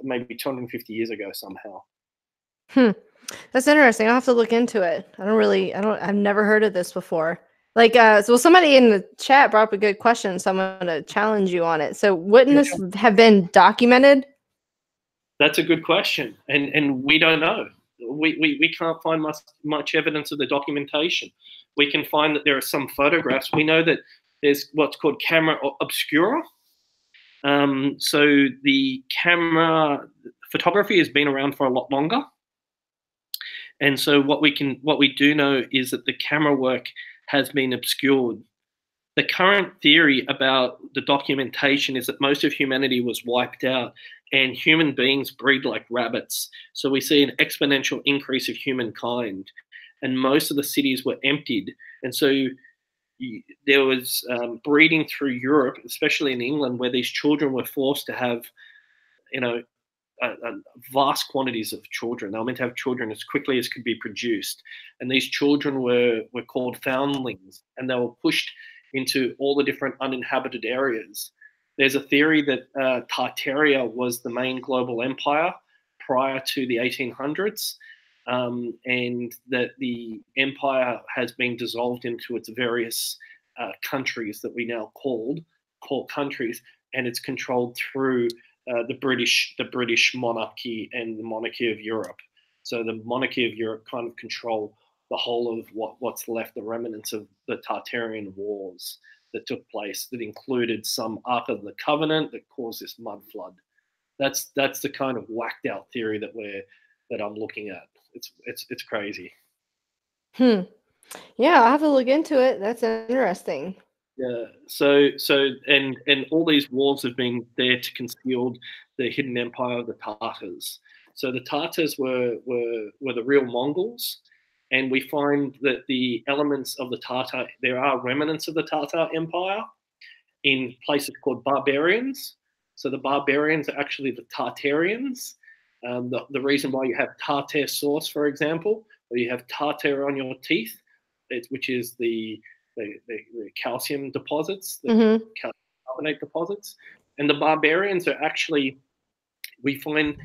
maybe 250 years ago somehow. That's interesting. I'll have to look into it. I've never heard of this before. So somebody in the chat brought up a good question, so I'm going to challenge you on it. So wouldn't this have been documented? That's a good question, and we don't know. We can't find much evidence of the documentation. We can find that there are some photographs. We know that there's what's called camera obscura. So the camera photography has been around for a lot longer. And so what we do know is that the camera work has been obscured. the current theory about the documentation is that most of humanity was wiped out and human beings breed like rabbits. So we see an exponential increase of humankind, and most of the cities were emptied. And so there was breeding through Europe, especially in England, where these children were forced to have, you know, vast quantities of children. They were meant to have children as quickly as could be produced. And these children were called foundlings, and they were pushed into all the different uninhabited areas. There's a theory that Tartaria was the main global empire prior to the 1800s, and that the empire has been dissolved into its various countries that we now call countries, and it's controlled through the British monarchy and the monarchy of Europe. So the monarchy of Europe kind of control the whole of what's left, the remnants of the Tartarian wars that took place, that included some Ark of the Covenant that caused this mud flood. That's the kind of whacked out theory that I'm looking at. It's crazy. Hmm. Yeah, I'll have to look into it. That's interesting. Yeah. And all these wars have been there to conceal the hidden empire of the Tartars. So the Tartars were the real Mongols, and we find that the elements of the Tartar, there are remnants of the Tartar Empire in places called barbarians. So the barbarians are actually the Tartarians. The reason why you have tartar sauce, for example, or you have tartar on your teeth, which is the calcium deposits, the Mm-hmm. calcium carbonate deposits, and the barbarians are actually, we find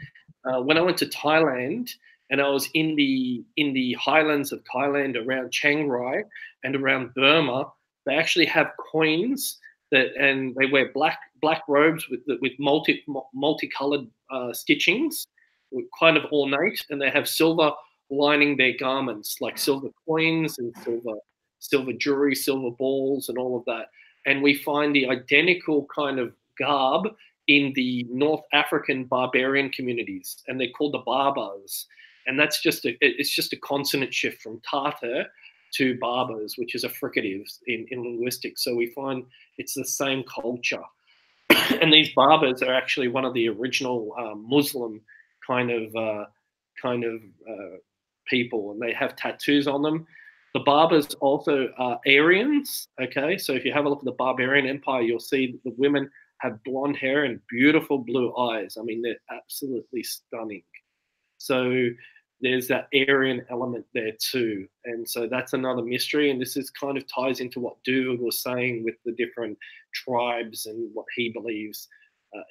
when I went to Thailand and I was in the highlands of Thailand around Chiang Rai and around Burma, they actually have coins and they wear black robes with multicolored stitchings, kind of ornate, and they have silver lining their garments, like silver coins and silver jewelry, silver balls, and all of that. And we find the identical kind of garb in the North African barbarian communities, and they're called the Barbars. And it's just a consonant shift from Tartar to Barbars, which is a fricative in linguistics. So we find it's the same culture. And these Barbars are actually one of the original Muslim kind of people, and they have tattoos on them. The Barbars also are Aryans. Okay, so if you have a look at the Barbarian Empire, you'll see the women have blonde hair and beautiful blue eyes. I mean, they're absolutely stunning. So there's that Aryan element there too. And so that's another mystery. And this is kind of ties into what Duvid was saying with the different tribes and what he believes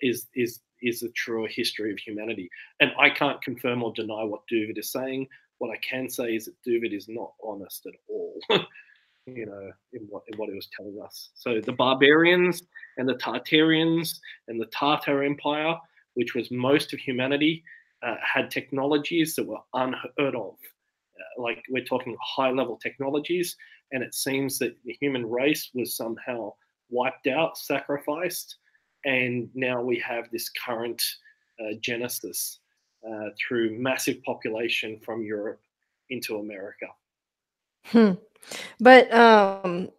is the true history of humanity. And I can't confirm or deny what Duvid is saying. What I can say is that Duvid is not honest at all. You know, in what he was telling us. So the barbarians and the Tartarians and the Tartar Empire, which was most of humanity, had technologies that were unheard of. Like we're talking high-level technologies, and it seems that the human race was somehow wiped out, sacrificed, and now we have this current genesis through massive population from Europe into America. Hmm. But And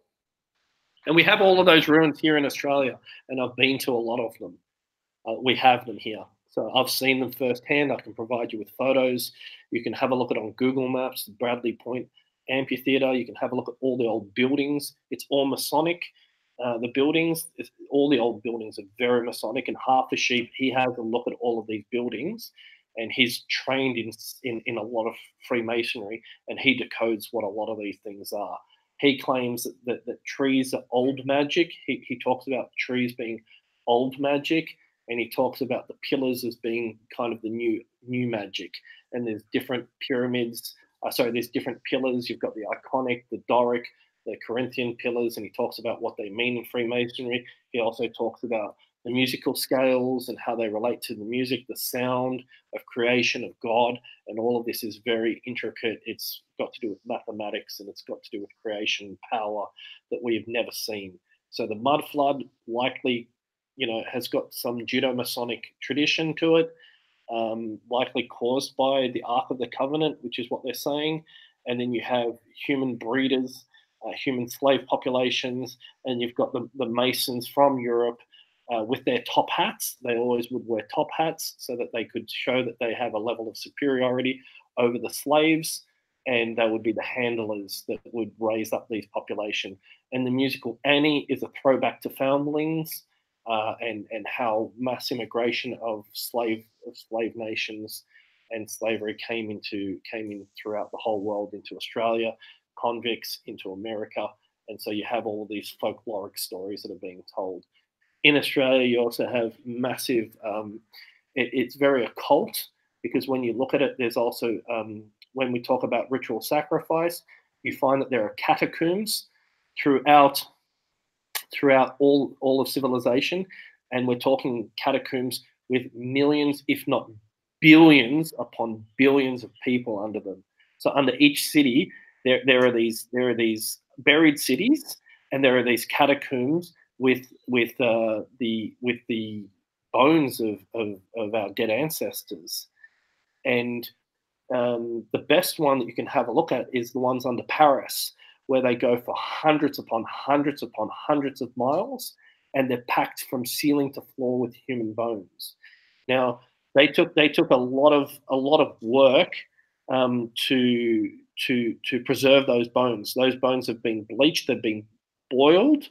we have all of those ruins here in Australia, and I've been to a lot of them. We have them here. So I've seen them firsthand. I can provide you with photos. You can have a look at it on Google Maps, the Bradley Point Amphitheatre. You can have a look at all the old buildings. It's all Masonic. The buildings, all the old buildings are very Masonic, and half the sheep, he has a look at all of these buildings, and he's trained in a lot of Freemasonry, and he decodes what a lot of these things are. He claims that trees are old magic. He talks about trees being old magic, and he talks about the pillars as being kind of the new magic. And there's different pyramids. There's different pillars. You've got the iconic, the Doric, the Corinthian pillars, and he talks about what they mean in Freemasonry. He also talks about the musical scales and how they relate to the music, the sound of creation, of God, and all of this is very intricate. It's got to do with mathematics, and it's got to do with creation power that we've never seen. So the mud flood likely, has got some Judeo-Masonic tradition to it, likely caused by the Ark of the Covenant, which is what they're saying. And then you have human breeders human slave populations, and you've got the Masons from Europe with their top hats. They always would wear top hats so that they could show that they have a level of superiority over the slaves, and they would be the handlers that would raise up these population. And the musical Annie is a throwback to Foundlings and how mass immigration of slave nations and slavery came in throughout the whole world into Australia, convicts into America, and so you have all these folkloric stories that are being told. In Australia, you also have massive. It's very occult because when you look at it, there's also when we talk about ritual sacrifice, you find that there are catacombs throughout all of civilization, and we're talking catacombs with millions, if not billions upon billions of people under them. So under each city, there are these buried cities, and there are these catacombs with the bones of our dead ancestors. And the best one that you can have a look at is the ones under Paris, where they go for hundreds upon hundreds upon hundreds of miles, and they're packed from ceiling to floor with human bones. Now they took a lot of work to preserve those bones. Those bones have been bleached, they've been boiled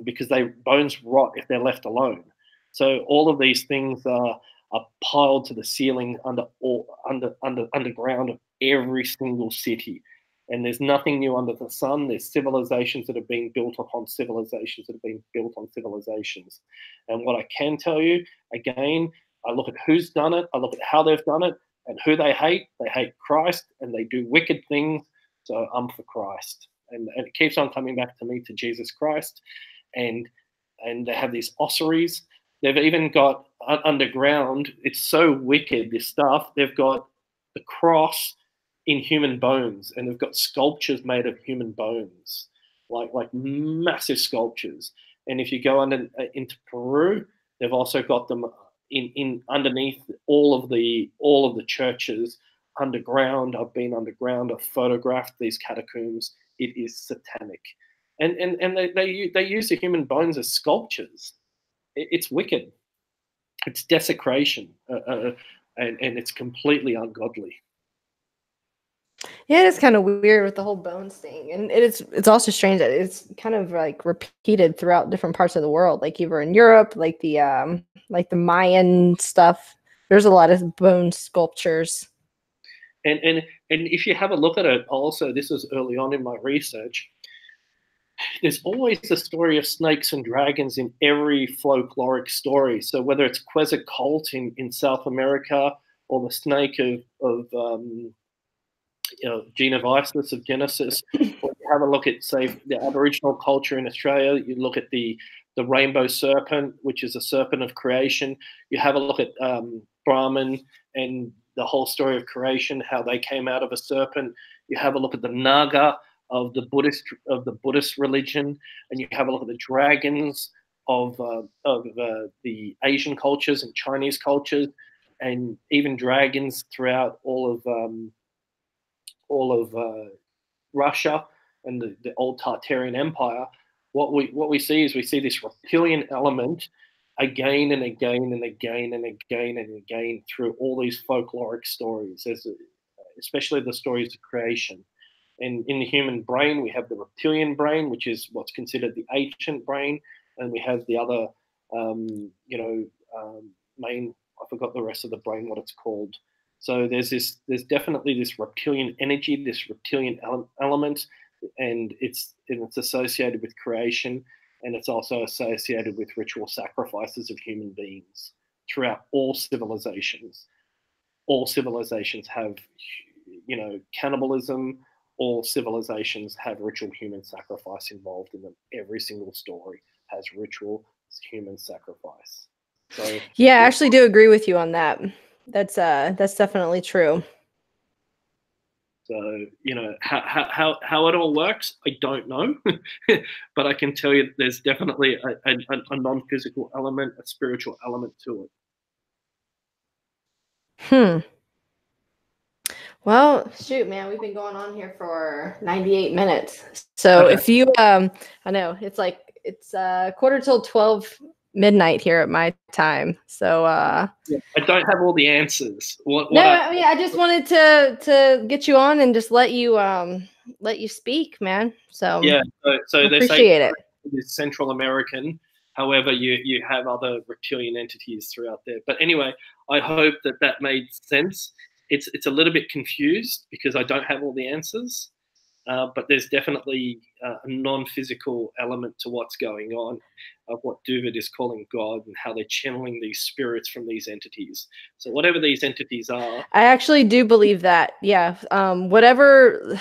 because bones rot if they're left alone. So all of these things are piled to the ceiling underground of every single city. And there's nothing new under the sun. There's civilizations that have been built upon civilizations that have been built on civilizations. And what I can tell you, again, I look at who's done it, I look at how they've done it, and who they hate. They hate Christ, and they do wicked things. So I'm for Christ. And it keeps on coming back to me, to Jesus Christ. And they have these ossuaries. They've even got underground, it's so wicked, this stuff, they've got the cross in human bones, and they've got sculptures made of human bones, like massive sculptures. And if you go into Peru, they've also got them in underneath all of the churches underground. I've been underground. I've photographed these catacombs. It is satanic, and they use the human bones as sculptures. It's wicked. It's desecration, and it's completely ungodly. Yeah, it's kind of weird with the whole bones thing, and it's also strange that it's kind of like repeated throughout different parts of the world. Like even in Europe, like the Mayan stuff. There's a lot of bone sculptures. And if you have a look at it, also this was early on in my research. There's always the story of snakes and dragons in every folkloric story. So whether it's Quetzalcoatl in South America, or the snake of Genovisus of Genesis, or you have a look at, say, the Aboriginal culture in Australia, you look at the rainbow serpent, which is a serpent of creation. You have a look at Brahman and the whole story of creation, how they came out of a serpent. You have a look at the Naga of the Buddhist religion, and you have a look at the dragons of the Asian cultures and Chinese cultures, and even dragons throughout all of Russia and the old Tartarian Empire. What we see is this reptilian element again and again and again and again and again through all these folkloric stories, especially the stories of creation. And in the human brain, we have the reptilian brain, which is what's considered the ancient brain, and we have the other, main. I forgot the rest of the brain, what it's called. So there's definitely this reptilian energy, this reptilian element, and it's associated with creation, and it's also associated with ritual sacrifices of human beings throughout all civilizations. All civilizations have, cannibalism. All civilizations have ritual human sacrifice involved in them. Every single story has ritual human sacrifice. So yeah, I actually do agree with you on that. That's definitely true. So how it all works, I don't know, but I can tell you that there's definitely a non-physical element, a spiritual element to it. Well, shoot, man, we've been going on here for 98 minutes. So Okay. if you, I know it's like it's quarter till 12 midnight here at my time. So Yeah. I don't have all the answers. no, I mean, I just wanted to get you on and just let you speak, man. So yeah. So I they say appreciate it. is Central American. However, you have other reptilian entities throughout there. But anyway, I hope that made sense. It's a little bit confused because I don't have all the answers. But there's definitely a non-physical element to what's going on, of what Duvid is calling God and how they're channeling these spirits from these entities. So whatever these entities are, I actually do believe that. Yeah. Whatever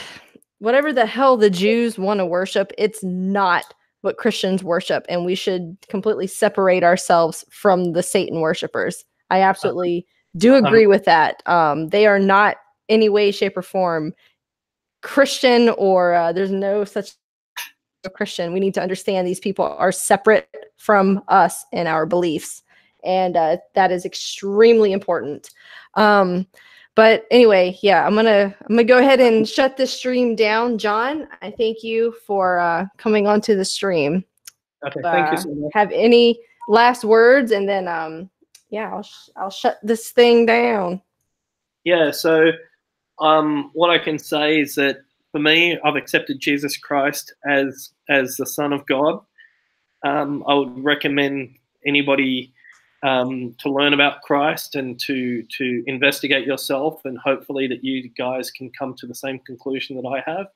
the hell the Jews want to worship, it's not what Christians worship, and we should completely separate ourselves from the Satan worshipers. I absolutely do agree with that. They are not any way, shape, or form Christian, or there's no such Christian. We need to understand these people are separate from us and our beliefs, and that is extremely important. But anyway, yeah, I'm gonna go ahead and shut this stream down. John, I thank you for coming onto the stream. okay, thank you so much. Have any last words, and then yeah, I'll shut this thing down. Yeah, so what I can say is that for me, I've accepted Jesus Christ as the Son of God. I would recommend anybody to learn about Christ and to investigate yourself, and hopefully that you guys can come to the same conclusion that I have.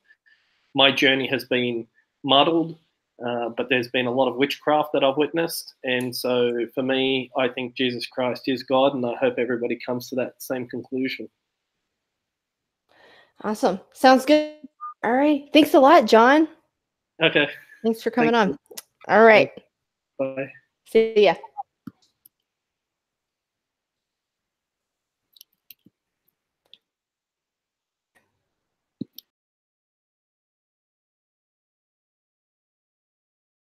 My journey has been muddled, but there's been a lot of witchcraft that I've witnessed, and so for me, I think Jesus Christ is God, and I hope everybody comes to that same conclusion. Awesome. Sounds good. All right. Thanks a lot, John. Okay. Thanks for coming Thank on. you. All right. Bye. See ya.